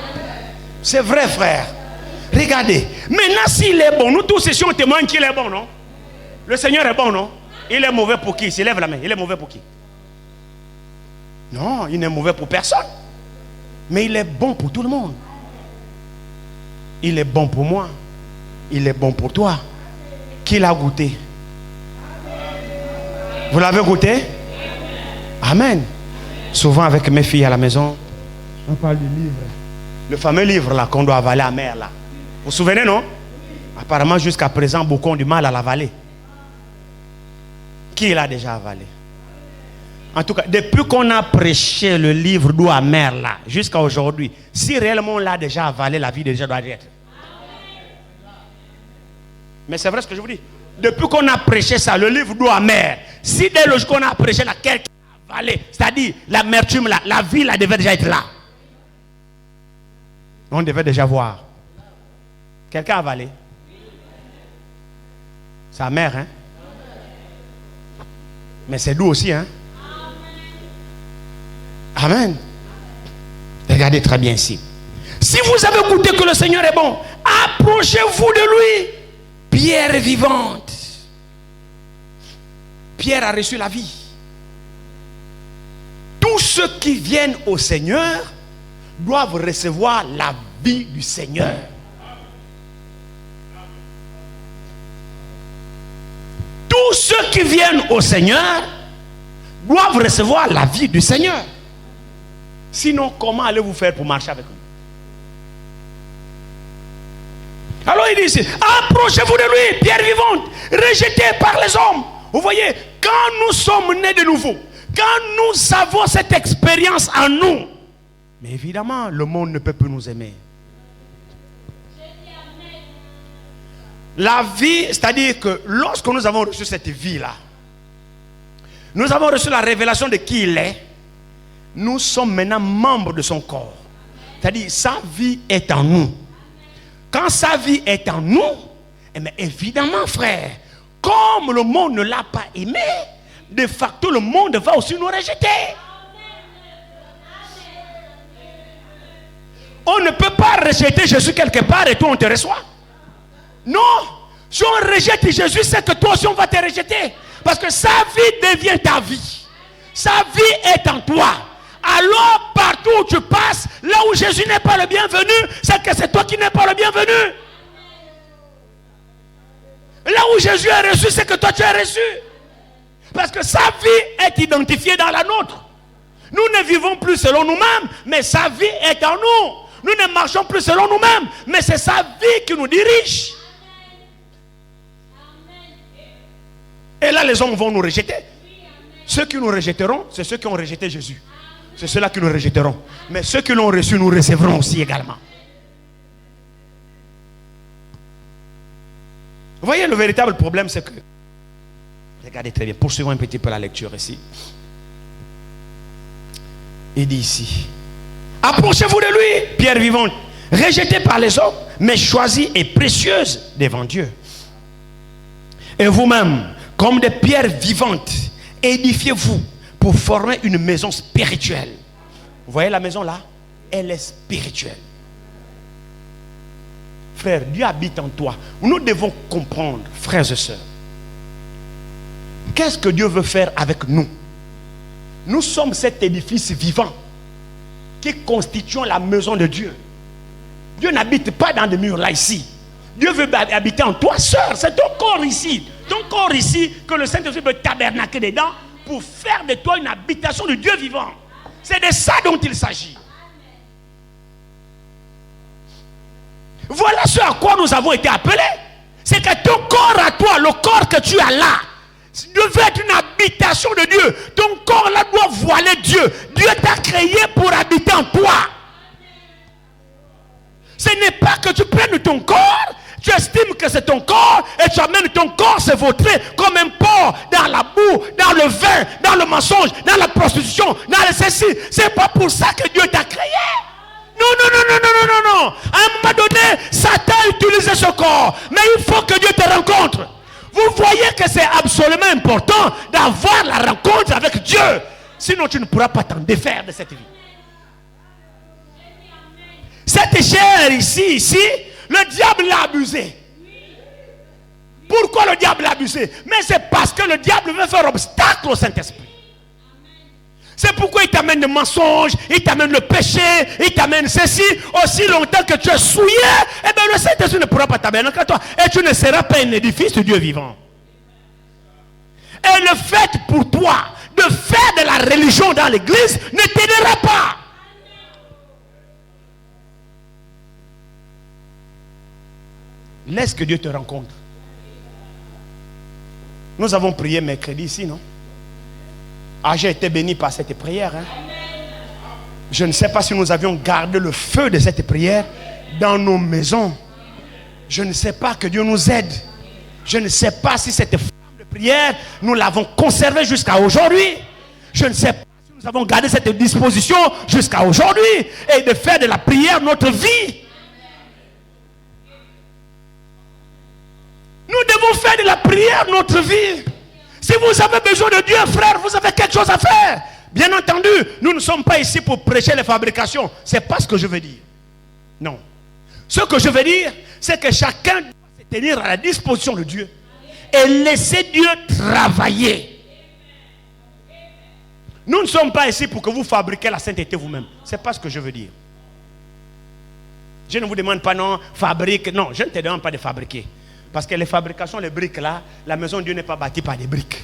C'est vrai, frère. Regardez. Maintenant, s'il est bon, nous tous ici on témoigne qu'il est bon, non? Le Seigneur est bon, non? Il est mauvais pour qui? S'il lève la main, il est mauvais pour qui? Non, il n'est mauvais pour personne. Mais il est bon pour tout le monde. Il est bon pour moi. Il est bon pour toi. Qui l'a goûté? Vous l'avez goûté? Amen. Souvent avec mes filles à la maison, on parle du livre. Le fameux livre là qu'on doit avaler à mer là. Vous vous souvenez, non? Apparemment jusqu'à présent, beaucoup ont du mal à l'avaler. Qui l'a déjà avalé? En tout cas, depuis qu'on a prêché le livre d'eau amère là, jusqu'à aujourd'hui, si réellement on l'a déjà avalé, la vie déjà doit être. Mais c'est vrai ce que je vous dis. Depuis qu'on a prêché ça, le livre d'eau amère, si dès le jour qu'on a prêché là, quelqu'un a avalé, c'est-à-dire l'amertume là, la vie là devait déjà être là. On devait déjà voir. Quelqu'un a avalé? Sa mère, hein? Mais c'est doux aussi, hein? Amen. Regardez très bien ici. Si vous avez goûté que le Seigneur est bon, approchez-vous de lui. Pierre vivante. Pierre a reçu la vie. Tous ceux qui viennent au Seigneur doivent recevoir la vie du Seigneur. Tous ceux qui viennent au Seigneur doivent recevoir la vie du Seigneur. Sinon, comment allez-vous faire pour marcher avec lui? Alors il dit ici, approchez-vous de lui, pierre vivante, rejetée par les hommes. Vous voyez, quand nous sommes nés de nouveau, quand nous avons cette expérience en nous, mais évidemment, le monde ne peut plus nous aimer. La vie, c'est-à-dire que lorsque nous avons reçu cette vie-là, nous avons reçu la révélation de qui il est. Nous sommes maintenant membres de son corps. C'est-à-dire, sa vie est en nous. Quand sa vie est en nous, eh bien, évidemment, frère, comme le monde ne l'a pas aimé, de facto, le monde va aussi nous rejeter. On ne peut pas rejeter Jésus quelque part et toi on te reçoit. Non, si on rejette Jésus, c'est que toi aussi on va te rejeter. Parce que sa vie devient ta vie. Sa vie est en toi. Alors partout où tu passes, là où Jésus n'est pas le bienvenu, c'est que c'est toi qui n'es pas le bienvenu. Là où Jésus est reçu, c'est que toi tu es reçu. Parce que sa vie est identifiée dans la nôtre. Nous ne vivons plus selon nous-mêmes, mais sa vie est en nous. Nous ne marchons plus selon nous-mêmes, mais c'est sa vie qui nous dirige. Et là, les hommes vont nous rejeter. Ceux qui nous rejetteront, c'est ceux qui ont rejeté Jésus. C'est ceux-là qui nous rejetteront. Mais ceux qui l'ont reçu, nous recevrons aussi également. Vous voyez, le véritable problème, c'est que... Regardez très bien, poursuivons un petit peu la lecture ici. Il dit ici, approchez-vous de lui, pierre vivante, rejetée par les hommes, mais choisie et précieuse devant Dieu. Et vous-même, comme des pierres vivantes, édifiez-vous pour former une maison spirituelle. Vous voyez la maison là? Elle est spirituelle. Frère, Dieu habite en toi. Nous devons comprendre, frères et sœurs, qu'est-ce que Dieu veut faire avec nous? Nous sommes cet édifice vivant qui constitue la maison de Dieu. Dieu n'habite pas dans des murs là ici. Dieu veut habiter en toi, sœur. C'est ton corps ici. Ton corps ici que le Saint-Esprit veut tabernaquer dedans pour faire de toi une habitation de Dieu vivant. C'est de ça dont il s'agit. Voilà ce à quoi nous avons été appelés. C'est que ton corps à toi, le corps que tu as là, devait être une habitation de Dieu. Ton corps là doit voiler Dieu. Dieu t'a créé pour habiter en toi. Ce n'est pas que tu prennes ton corps, tu estimes que c'est ton corps et tu amènes ton corps se vautrer comme un porc dans la boue, dans le vin, dans le mensonge, dans la prostitution, dans le ceci. C'est pas pour ça que Dieu t'a créé. Non, non, non, non, non, non, non. À un moment donné, Satan a utilisé ce corps. Mais il faut que Dieu te rencontre. Vous voyez que c'est absolument important d'avoir la rencontre avec Dieu. Sinon, tu ne pourras pas t'en défaire de cette vie. Cette chair ici, le diable l'a abusé. Pourquoi le diable l'a abusé? Mais c'est parce que le diable veut faire obstacle au Saint-Esprit. C'est pourquoi il t'amène le mensonge, il t'amène le péché, il t'amène ceci. Aussi longtemps que tu es souillé, eh bien le Saint-Esprit ne pourra pas tabernacle à toi. Et tu ne seras pas un édifice de Dieu vivant. Et le fait pour toi de faire de la religion dans l'église ne t'aidera pas. Laisse que Dieu te rencontre. Nous avons prié mercredi ici, non? Ah, j'ai été béni par cette prière. Hein? Je ne sais pas si nous avions gardé le feu de cette prière dans nos maisons. Je ne sais pas, que Dieu nous aide. Je ne sais pas si cette flamme de prière, nous l'avons conservée jusqu'à aujourd'hui. Je ne sais pas si nous avons gardé cette disposition jusqu'à aujourd'hui. Et de faire de la prière notre vie. Nous devons faire de la prière notre vie. Si vous avez besoin de Dieu, frère, vous avez quelque chose à faire. Bien entendu, nous ne sommes pas ici pour prêcher les fabrications. Ce n'est pas ce que je veux dire. Non. Ce que je veux dire, c'est que chacun doit se tenir à la disposition de Dieu et laisser Dieu travailler. Nous ne sommes pas ici pour que vous fabriquiez la sainteté vous-même. Ce n'est pas ce que je veux dire. Je ne vous demande pas, non, fabrique. Non, je ne te demande pas de fabriquer. Parce que les fabrications, les briques là, la maison de Dieu n'est pas bâtie par des briques.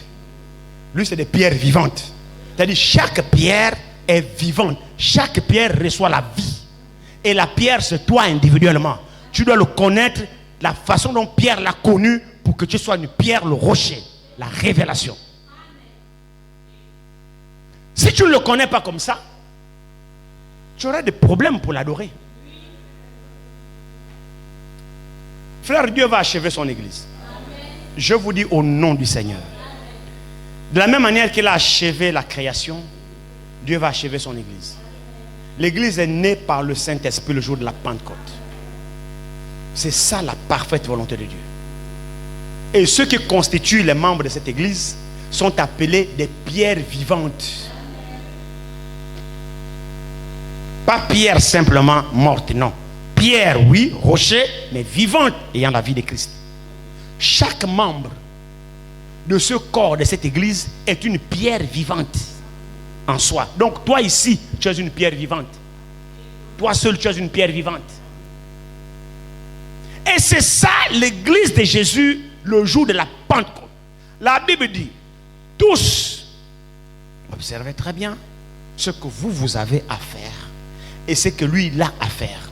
Lui, c'est des pierres vivantes. C'est-à-dire, chaque pierre est vivante. Chaque pierre reçoit la vie. Et la pierre, c'est toi individuellement. Tu dois le connaître, la façon dont Pierre l'a connu, pour que tu sois une pierre, le rocher, la révélation. Si tu ne le connais pas comme ça, tu auras des problèmes pour l'adorer. Frère, Dieu va achever son église. Je vous dis au nom du Seigneur. De la même manière qu'il a achevé la création, Dieu va achever son église. L'église est née par le Saint-Esprit le jour de la Pentecôte. C'est ça la parfaite volonté de Dieu. Et ceux qui constituent les membres de cette église sont appelés des pierres vivantes. Pas pierres simplement mortes, non. Pierre, oui, rocher, mais vivante, ayant la vie de Christ. Chaque membre de ce corps de cette église est une pierre vivante en soi. Donc toi ici, tu es une pierre vivante. Toi seul, tu es une pierre vivante. Et c'est ça l'église de Jésus le jour de la Pentecôte. La Bible dit, tous, observez très bien ce que vous avez à faire et ce que lui il a à faire.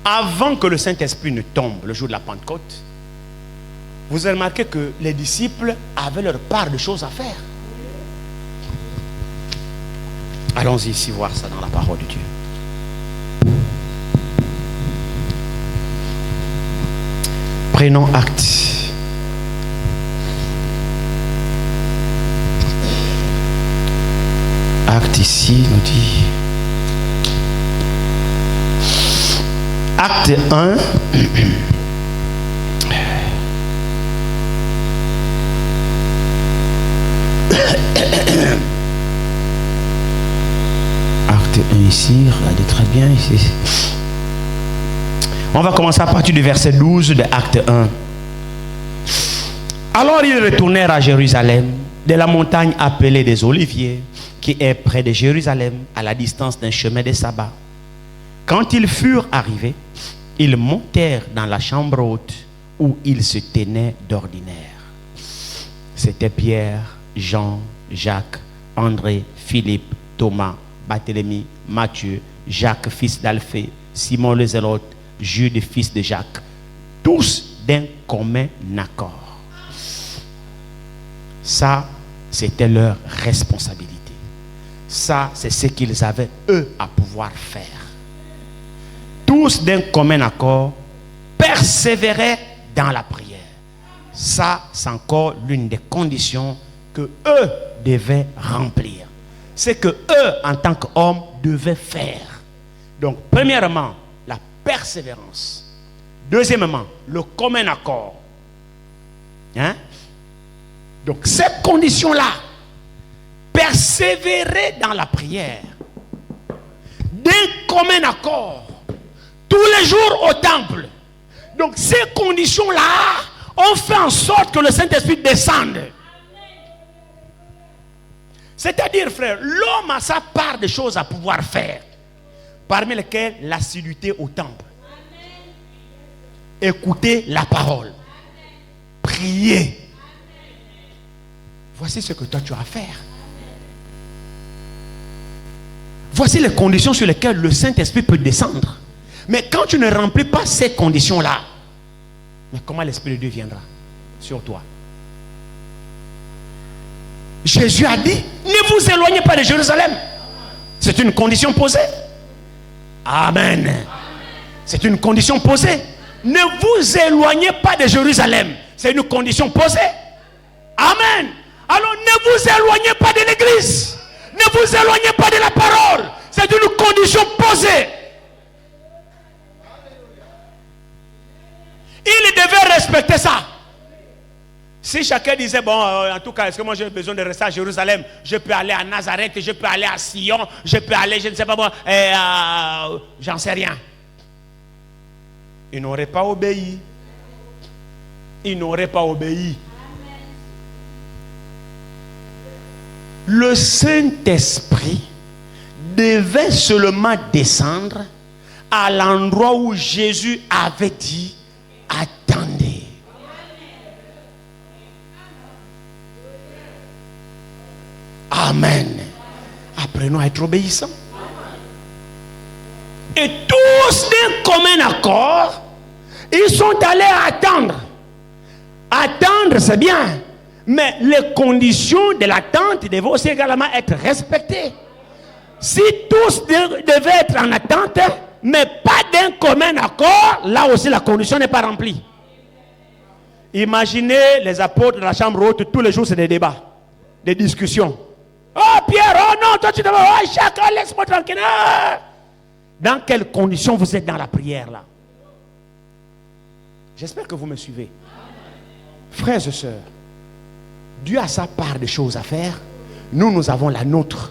Avant que le Saint-Esprit ne tombe le jour de la Pentecôte, vous avez remarqué que les disciples avaient leur part de choses à faire. Allons-y ici voir ça dans la parole de Dieu. Prenons acte. Acte ici nous dit... Acte 1. Acte 1 ici, regardez très bien ici. On va commencer à partir du verset 12 de Acte 1. Alors ils retournèrent à Jérusalem, de la montagne appelée des Oliviers, qui est près de Jérusalem, à la distance d'un chemin de sabbat. Quand ils furent arrivés, ils montèrent dans la chambre haute où ils se tenaient d'ordinaire. C'était Pierre, Jean, Jacques, André, Philippe, Thomas, Barthélemy, Matthieu, Jacques, fils d'Alphée, Simon le Zélote, Jude, fils de Jacques, tous d'un commun accord. Ça, c'était leur responsabilité. Ça, c'est ce qu'ils avaient, eux, à pouvoir faire. Tous d'un commun accord, persévéraient dans la prière. Ça, c'est encore l'une des conditions que eux devaient remplir. C'est que eux, en tant qu'hommes, devaient faire. Donc, premièrement, la persévérance. Deuxièmement, le commun accord. Hein? Donc, ces conditions-là, persévérer dans la prière, d'un commun accord, tous les jours au temple. Donc, ces conditions-là ont fait en sorte que le Saint-Esprit descende. C'est-à-dire, frère, l'homme a sa part de choses à pouvoir faire, parmi lesquelles l'assiduité au temple, écouter la parole, prier. Voici ce que toi tu as à faire. Voici les conditions sur lesquelles le Saint-Esprit peut descendre. Mais quand tu ne remplis pas ces conditions-là, mais comment l'Esprit de Dieu viendra sur toi? Jésus a dit, ne vous éloignez pas de Jérusalem. C'est une condition posée. Amen. C'est une condition posée. Ne vous éloignez pas de Jérusalem. C'est une condition posée. Amen. Alors ne vous éloignez pas de l'église. Ne vous éloignez pas de la parole. C'est une condition posée. Il devait respecter ça. Si chacun disait, bon, en tout cas, est-ce que moi j'ai besoin de rester à Jérusalem? Je peux aller à Nazareth, je peux aller à Sion, je peux aller, je ne sais pas moi, j'en sais rien. Il n'aurait pas obéi. Il n'aurait pas obéi. Le Saint-Esprit devait seulement descendre à l'endroit où Jésus avait dit, attendez. Amen. Apprenons à être obéissants. Et tous d'un commun accord, ils sont allés attendre. Attendre, c'est bien. Mais les conditions de l'attente devaient aussi également être respectées. Si tous devaient être en attente, mais pas d'un commun accord, là aussi la condition n'est pas remplie. Imaginez les apôtres de la chambre haute, tous les jours c'est des débats, des discussions. Oh Pierre, oh non, toi tu devais, oh chacun laisse-moi tranquille. Dans quelles conditions vous êtes dans la prière là? J'espère que vous me suivez. Frères et sœurs, Dieu a sa part de choses à faire. Nous avons la nôtre.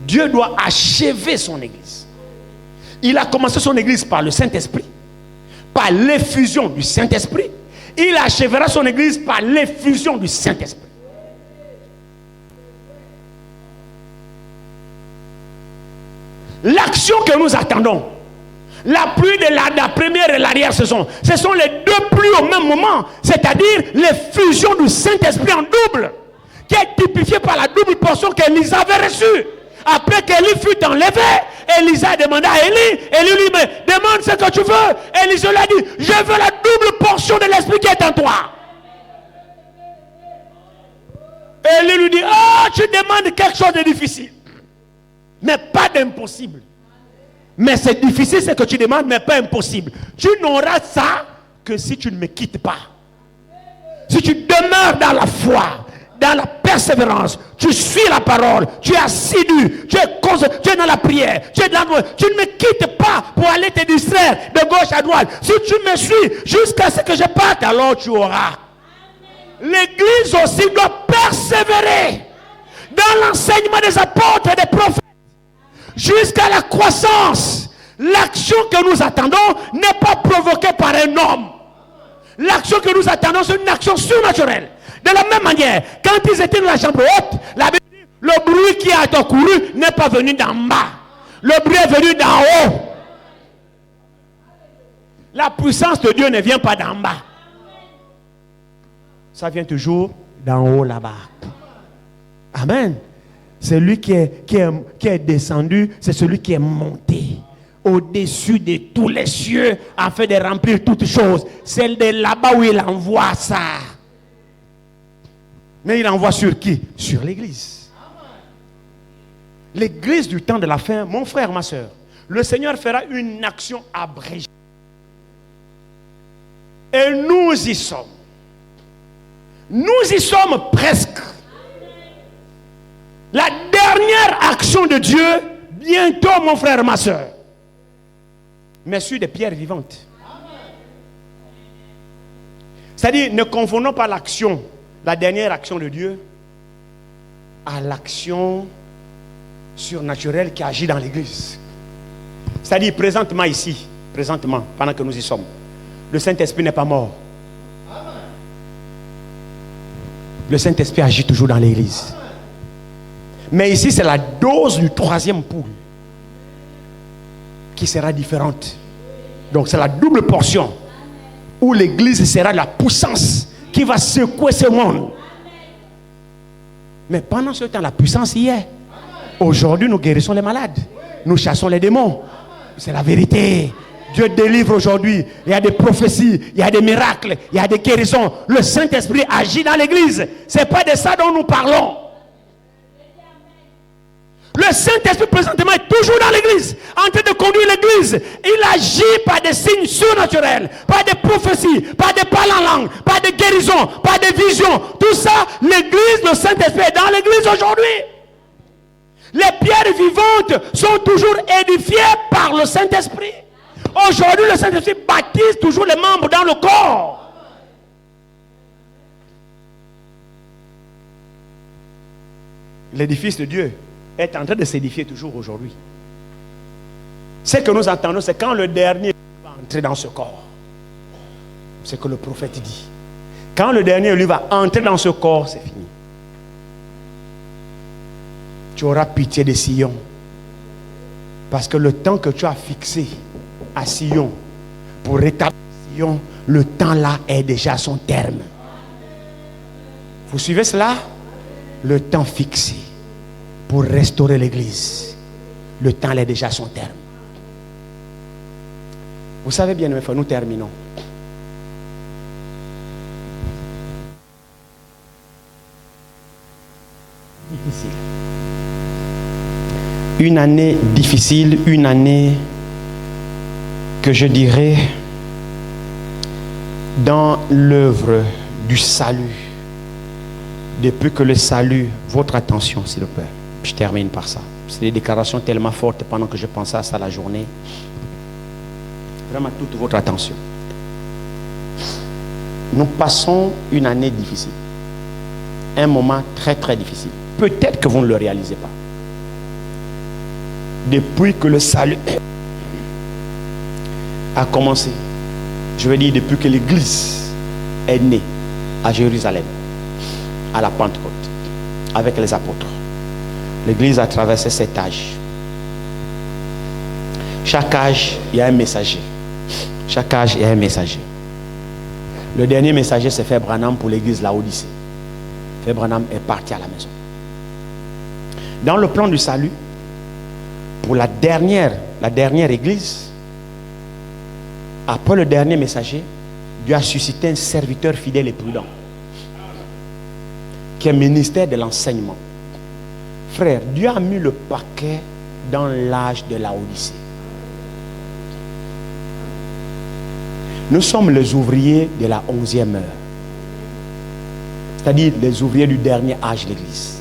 Dieu doit achever son église. Il a commencé son église par le Saint-Esprit, par l'effusion du Saint-Esprit. Il achèvera son église par l'effusion du Saint-Esprit. L'action que nous attendons, la pluie de la première et l'arrière-saison, ce sont les deux pluies au même moment, c'est-à-dire l'effusion du Saint-Esprit en double, qui est typifiée par la double portion qu'Élisa avait reçue. Après qu'Élie fut enlevé, Élisa a demandé à Élie, Élie lui dit, demande ce que tu veux. Élisa lui a dit, je veux la double portion de l'Esprit qui est en toi. Élie lui dit, oh, tu demandes quelque chose de difficile, mais pas d'impossible. Mais c'est difficile ce que tu demandes, mais pas impossible. Tu n'auras ça que si tu ne me quittes pas. Si tu demeures dans la foi, dans la persévérance, tu suis la parole, tu es assidu, tu es dans la prière, tu ne me quittes pas pour aller te distraire de gauche à droite. Si tu me suis jusqu'à ce que je parte, alors tu auras. L'église aussi doit persévérer dans l'enseignement des apôtres et des prophètes jusqu'à la croissance. L'action que nous attendons n'est pas provoquée par un homme. L'action que nous attendons, c'est une action surnaturelle. De la même manière, quand ils étaient dans la chambre haute, la Bible dit, le bruit qui a couru n'est pas venu d'en bas. Le bruit est venu d'en haut. La puissance de Dieu ne vient pas d'en bas. Ça vient toujours d'en haut là-bas. Amen. C'est lui qui est descendu, c'est celui qui est monté au-dessus de tous les cieux afin de remplir toutes choses. C'est de là-bas où il envoie ça. Mais il envoie sur qui? Sur l'église. L'église du temps de la fin, mon frère, ma soeur, le Seigneur fera une action abrégée. Et nous y sommes. Nous y sommes presque. La dernière action de Dieu, bientôt, mon frère, ma soeur, mais sur des pierres vivantes. C'est-à-dire, ne confondons pas l'action, la dernière action de Dieu, à l'action surnaturelle qui agit dans l'église. C'est-à-dire, présentement ici, présentement, pendant que nous y sommes, le Saint-Esprit n'est pas mort. Le Saint-Esprit agit toujours dans l'église. Mais ici, c'est la dose du troisième poule qui sera différente. Donc, c'est la double portion où l'église sera la puissance qui va secouer ce monde. Mais pendant ce temps, la puissance y est. Aujourd'hui, nous guérissons les malades. Nous chassons les démons. C'est la vérité. Dieu délivre aujourd'hui. Il y a des prophéties, il y a des miracles, il y a des guérisons. Le Saint-Esprit agit dans l'église. Ce n'est pas de ça dont nous parlons. Le Saint-Esprit présentement est toujours dans l'église, en train de conduire l'église. Il agit par des signes surnaturels, par des prophéties, par des paroles en langue, par des guérisons, par des visions. Tout ça, l'église, le Saint-Esprit est dans l'église aujourd'hui. Les pierres vivantes sont toujours édifiées par le Saint-Esprit. Aujourd'hui, le Saint-Esprit baptise toujours les membres dans le corps. L'édifice de Dieu est en train de s'édifier toujours aujourd'hui. Ce que nous entendons, c'est quand le dernier va entrer dans ce corps. C'est ce que le prophète dit. Quand le dernier, lui, va entrer dans ce corps, c'est fini. Tu auras pitié de Sion. Parce que le temps que tu as fixé à Sion, pour rétablir Sion, le temps là est déjà à son terme. Vous suivez cela? Le temps fixé pour restaurer l'église, le temps est déjà à son terme. Vous savez bien, mes frères, nous terminons. Difficile. Une année difficile, une année que je dirais dans l'œuvre du salut. Depuis que le salut, votre attention s'il vous plaît. Je termine par ça. C'est des déclarations tellement fortes pendant que je pensais à ça la journée. Vraiment toute votre attention. Nous passons une année difficile. Un moment très très difficile. Peut-être que vous ne le réalisez pas. Depuis que le salut a commencé, je veux dire depuis que l'église est née à Jérusalem, à la Pentecôte, avec les apôtres. L'église a traversé 7 âges. Chaque âge, il y a un messager. Chaque âge, il y a un messager. Le dernier messager, c'est Frère Branham pour l'église Laodicée. Frère Branham est parti à la maison. Dans le plan du salut, pour la dernière église, après le dernier messager, Dieu a suscité un serviteur fidèle et prudent, qui est ministère de l'enseignement. Frère, Dieu a mis le paquet dans l'âge de la Odyssée. Nous sommes les ouvriers de la 11e heure. C'est-à-dire les ouvriers du dernier âge de l'église.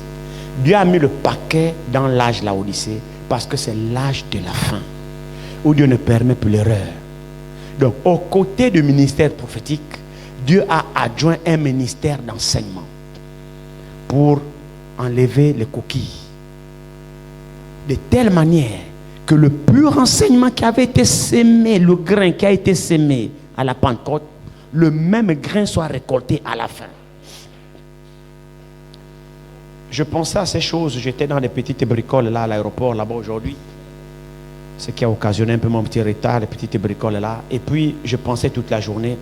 Dieu a mis le paquet dans l'âge de la Odyssée parce que c'est l'âge de la fin où Dieu ne permet plus l'erreur. Donc, aux côtés du ministère prophétique, Dieu a adjoint un ministère d'enseignement pour enlever les coquilles. De telle manière que le pur enseignement qui avait été sémé, le grain qui a été sémé à la Pentecôte, le même grain soit récolté à la fin. Je pensais à ces choses, j'étais dans des petites bricoles là à l'aéroport là-bas aujourd'hui. Ce qui a occasionné un peu mon petit retard, les petites bricoles là. Et puis je pensais toute la journée,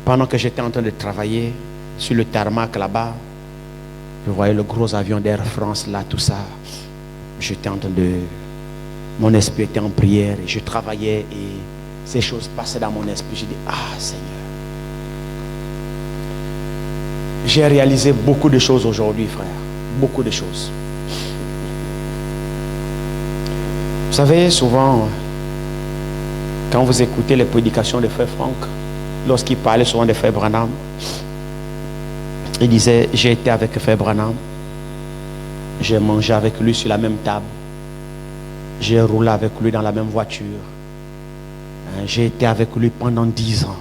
pendant que j'étais en train de travailler sur le tarmac là-bas, je voyais le gros avion d'Air France là, tout ça. J'étais en train de... Mon esprit était en prière et je travaillais et ces choses passaient dans mon esprit. J'ai dit, ah Seigneur. J'ai réalisé beaucoup de choses aujourd'hui, frère. Beaucoup de choses. Vous savez, souvent, quand vous écoutez les prédications de Frère Franck, lorsqu'il parlait souvent de Frère Branham, il disait, j'ai été avec Frère Branham, j'ai mangé avec lui sur la même table, j'ai roulé avec lui dans la même voiture, j'ai été avec lui pendant 10 ans,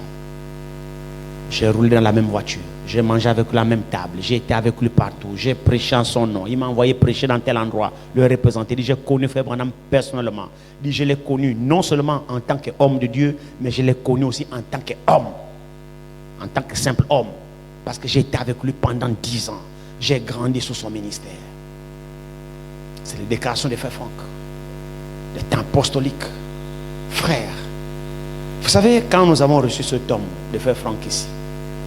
j'ai roulé dans la même voiture, j'ai mangé avec lui à la même table, j'ai été avec lui partout, j'ai prêché en son nom, il m'a envoyé prêcher dans tel endroit, le représenter. Il dit, j'ai connu Frère Branham personnellement. Il dit, je l'ai connu non seulement en tant qu'homme de Dieu, mais je l'ai connu aussi en tant qu'homme, en tant que simple homme. Parce que j'ai été avec lui pendant 10 ans. J'ai grandi sous son ministère. C'est les déclarations de Frère Franck. Les temps apostoliques. Frère, vous savez, quand nous avons reçu ce tome de Frère Franck ici,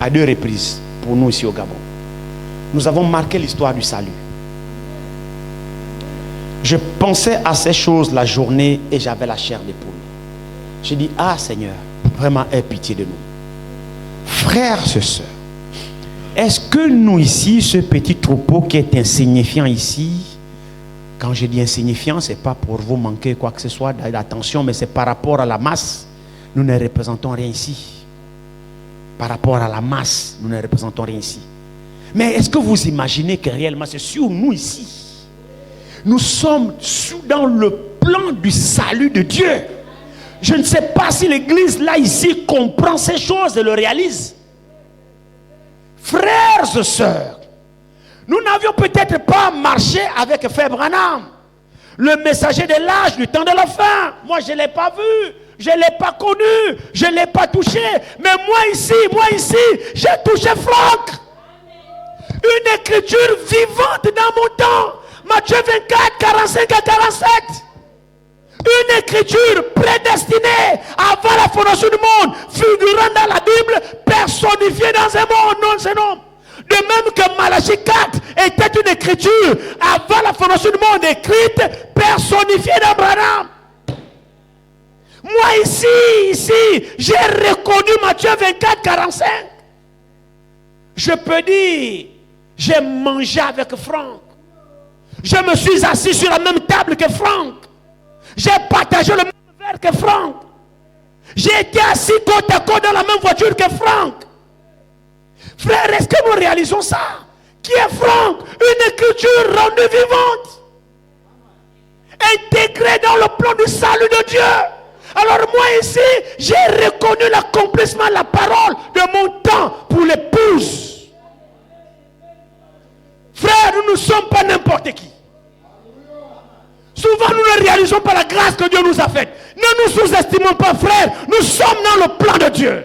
à 2 reprises, pour nous ici au Gabon, nous avons marqué l'histoire du salut. Je pensais à ces choses la journée et j'avais la chair de poule. J'ai dit, ah Seigneur, vraiment aie pitié de nous. Frères et sœurs, est-ce que nous ici, ce petit troupeau qui est insignifiant ici, quand je dis insignifiant, ce n'est pas pour vous manquer quoi que ce soit d'attention, mais c'est par rapport à la masse, nous ne représentons rien ici. Par rapport à la masse, nous ne représentons rien ici. Mais est-ce que vous imaginez que réellement c'est sur nous ici? Nous sommes dans le plan du salut de Dieu. Je ne sais pas si l'église là ici comprend ces choses et le réalise. Frères et sœurs, nous n'avions peut-être pas marché avec Frère Branham, le messager de l'âge du temps de la fin. Moi je ne l'ai pas vu, je ne l'ai pas connu, je ne l'ai pas touché. Mais moi ici, j'ai touché Franck. Une écriture vivante dans mon temps. Matthieu 24, 45 à 47. Une écriture prédestinée avant la fondation du monde, figurant dans la Bible, personnifiée dans un monde, non ce nom. De même que Malachie 4 était une écriture avant la fondation du monde, écrite, personnifiée dans Branham. Moi ici, j'ai reconnu Matthieu 24, 45. Je peux dire, j'ai mangé avec Franck. Je me suis assis sur la même table que Franck. J'ai partagé le même verre que Franck. J'ai été assis côte à côte dans la même voiture que Franck. Frère, est-ce que nous réalisons ça? Qui est Franck? Une écriture rendue vivante. Intégrée dans le plan du salut de Dieu. Alors moi ici, j'ai reconnu l'accomplissement de la parole de mon temps pour l'épouse. Frère, nous ne sommes pas n'importe qui. Souvent, nous ne réalisons pas la grâce que Dieu nous a faite. Ne nous sous-estimons pas, frère. Nous sommes dans le plan de Dieu.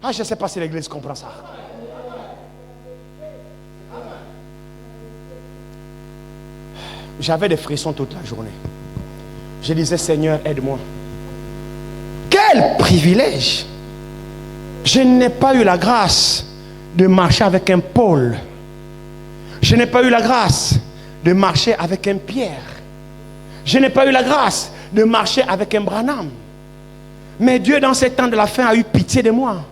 Ah, je ne sais pas si l'église comprend ça. J'avais des frissons toute la journée. Je disais, Seigneur, aide-moi. Quel privilège! Je n'ai pas eu la grâce de marcher avec un Paul. Je n'ai pas eu la grâce de marcher avec un Pierre. Je n'ai pas eu la grâce de marcher avec un Branham. Mais Dieu, dans ces temps de la fin, a eu pitié de moi,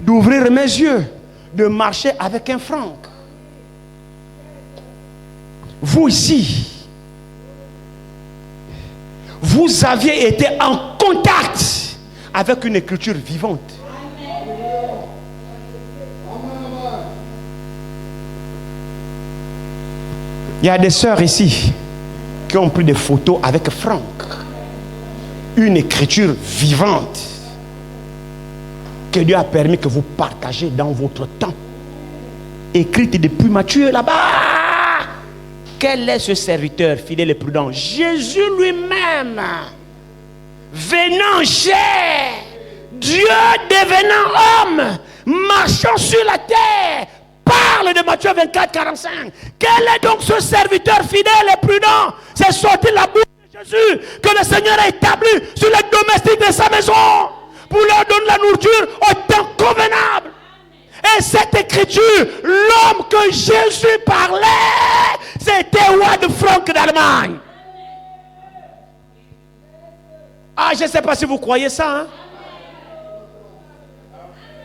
d'ouvrir mes yeux, de marcher avec un Franck. Vous ici, vous aviez été en contact avec une écriture vivante. Il y a des sœurs ici qui ont pris des photos avec Franck. Une écriture vivante que Dieu a permis que vous partagez dans votre temps. Écrite depuis Matthieu là-bas. Quel est ce serviteur fidèle et prudent? Jésus lui-même, venant chair, Dieu devenant homme, marchant sur la terre, parle de Matthieu 24, 45. Quel est donc ce serviteur fidèle et prudent? C'est sorti de la bouche de Jésus que le Seigneur a établi sur les domestiques de sa maison pour leur donner la nourriture au temps convenable. Et cette écriture, l'homme que Jésus parlait, c'était Wad Franck d'Allemagne. Ah, je ne sais pas si vous croyez ça, hein?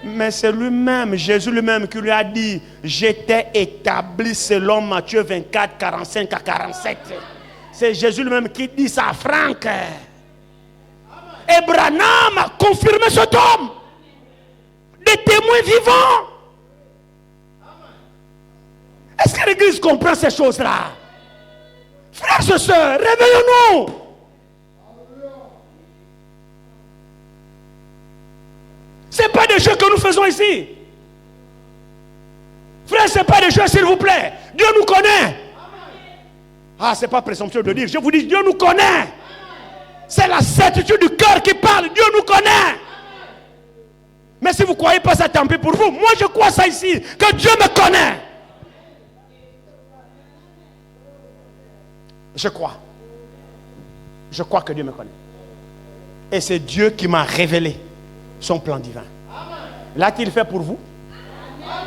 Mais c'est lui-même, Jésus lui-même qui lui a dit, j'étais établi selon Matthieu 24, 45 à 47. C'est Jésus lui-même qui dit ça à Franck. Et Branham a confirmé cet homme. Des témoins vivants. Est-ce que l'église comprend ces choses-là? Frères et sœurs, réveillons-nous. Ce n'est pas des jeux que nous faisons ici. Frère, ce n'est pas des jeux, s'il vous plaît. Dieu nous connaît. Ah, ce n'est pas présomptueux de dire. Je vous dis, Dieu nous connaît. C'est la certitude du cœur qui parle. Dieu nous connaît. Mais si vous ne croyez pas ça, tant pis pour vous. Moi, je crois ça ici, que Dieu me connaît. Je crois. Je crois que Dieu me connaît. Et c'est Dieu qui m'a révélé son plan divin. L'a-t-il fait pour vous?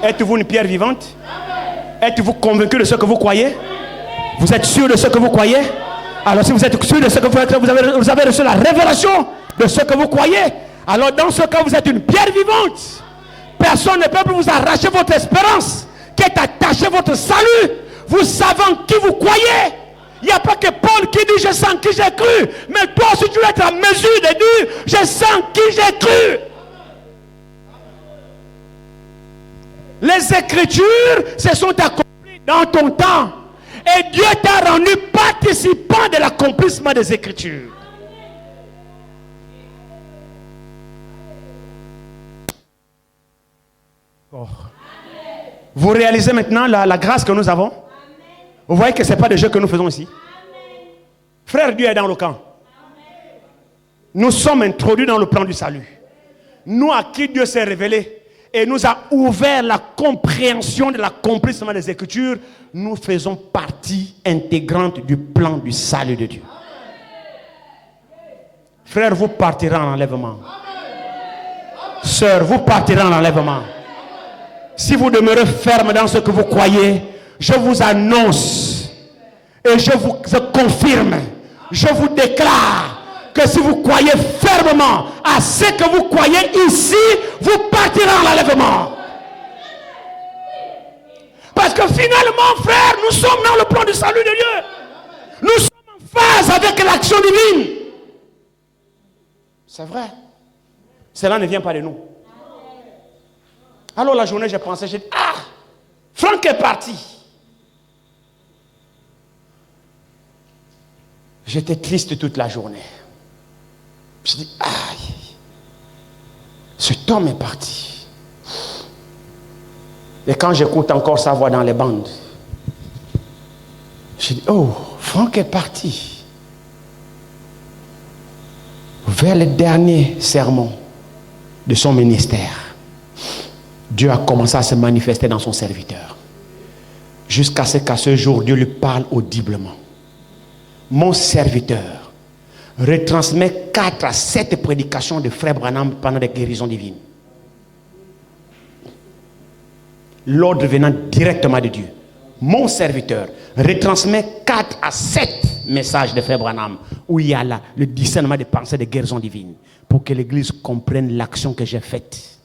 Êtes-vous une pierre vivante? Êtes-vous convaincu de ce que vous croyez? Vous êtes sûr de ce que vous croyez? Alors si vous êtes sûr de ce que vous avez reçu la révélation de ce que vous croyez, alors dans ce cas vous êtes une pierre vivante. Personne ne peut plus vous arracher votre espérance qui est attachée à votre salut. Vous savez en qui vous croyez. Il n'y a pas que Paul qui dit je sens en qui j'ai cru. Mais toi aussi tu dois être en mesure de dire je sens en qui j'ai cru. Les Écritures se sont accomplies dans ton temps. Et Dieu t'a rendu participant de l'accomplissement des Écritures. Oh. Vous réalisez maintenant la grâce que nous avons? Vous voyez que ce n'est pas des jeux que nous faisons ici. Frère, Dieu est dans le camp. Nous sommes introduits dans le plan du salut. Nous à qui Dieu s'est révélé et nous a ouvert la compréhension de l'accomplissement des Écritures, nous faisons partie intégrante du plan du salut de Dieu. Frère, vous partirez en enlèvement. Sœur, vous partirez en enlèvement. Si vous demeurez ferme dans ce que vous croyez, je vous annonce et je vous confirme, je vous déclare que si vous croyez fermement à ce que vous croyez ici, vous partirez en enlèvement. Parce que finalement, frère, nous sommes dans le plan du salut de Dieu. Nous sommes en phase avec l'action divine. C'est vrai. Cela ne vient pas de nous. Alors la journée, j'ai pensé, j'ai dit, ah, Franck est parti. J'étais triste toute la journée. Je dis, aïe, cet homme est parti. Et quand j'écoute encore sa voix dans les bandes, je dis, oh, Franck est parti. Vers le dernier sermon de son ministère, Dieu a commencé à se manifester dans son serviteur. Jusqu'à ce qu'à ce jour, Dieu lui parle audiblement. Mon serviteur retransmet 4 à 7 prédications de Frère Branham pendant des guérisons divines. L'ordre venant directement de Dieu. Mon serviteur retransmet 4 à 7 messages de Frère Branham où il y a là le discernement des pensées de guérisons divines pour que l'Église comprenne l'action que j'ai faite.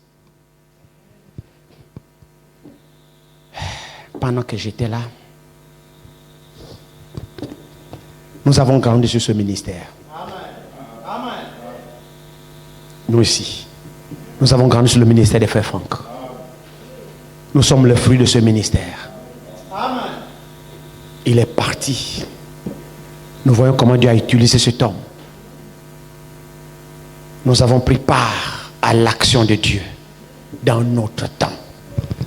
Pendant que j'étais là, nous avons grandi sur ce ministère. Amen. Nous aussi, nous avons grandi sur le ministère des frères Franck. Nous sommes le fruit de ce ministère. Amen. Il est parti. Nous voyons comment Dieu a utilisé cet homme. Nous avons pris part à l'action de Dieu dans notre temps.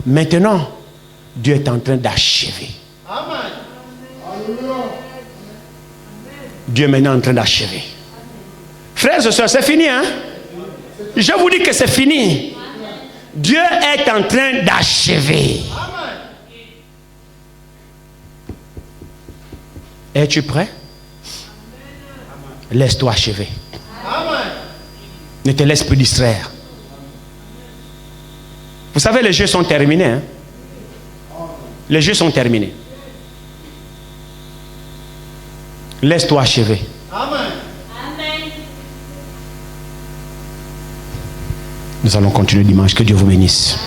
Maintenant, Dieu est en train d'achever. Amen. Dieu est maintenant en train d'achever. Frères et sœurs, c'est fini, hein? Je vous dis que c'est fini. Dieu est en train d'achever. Es-tu prêt? Laisse-toi achever. Ne te laisse plus distraire. Vous savez, les jeux sont terminés, hein? Les jeux sont terminés. Laisse-toi achever. Amen. Nous allons continuer dimanche. Que Dieu vous bénisse.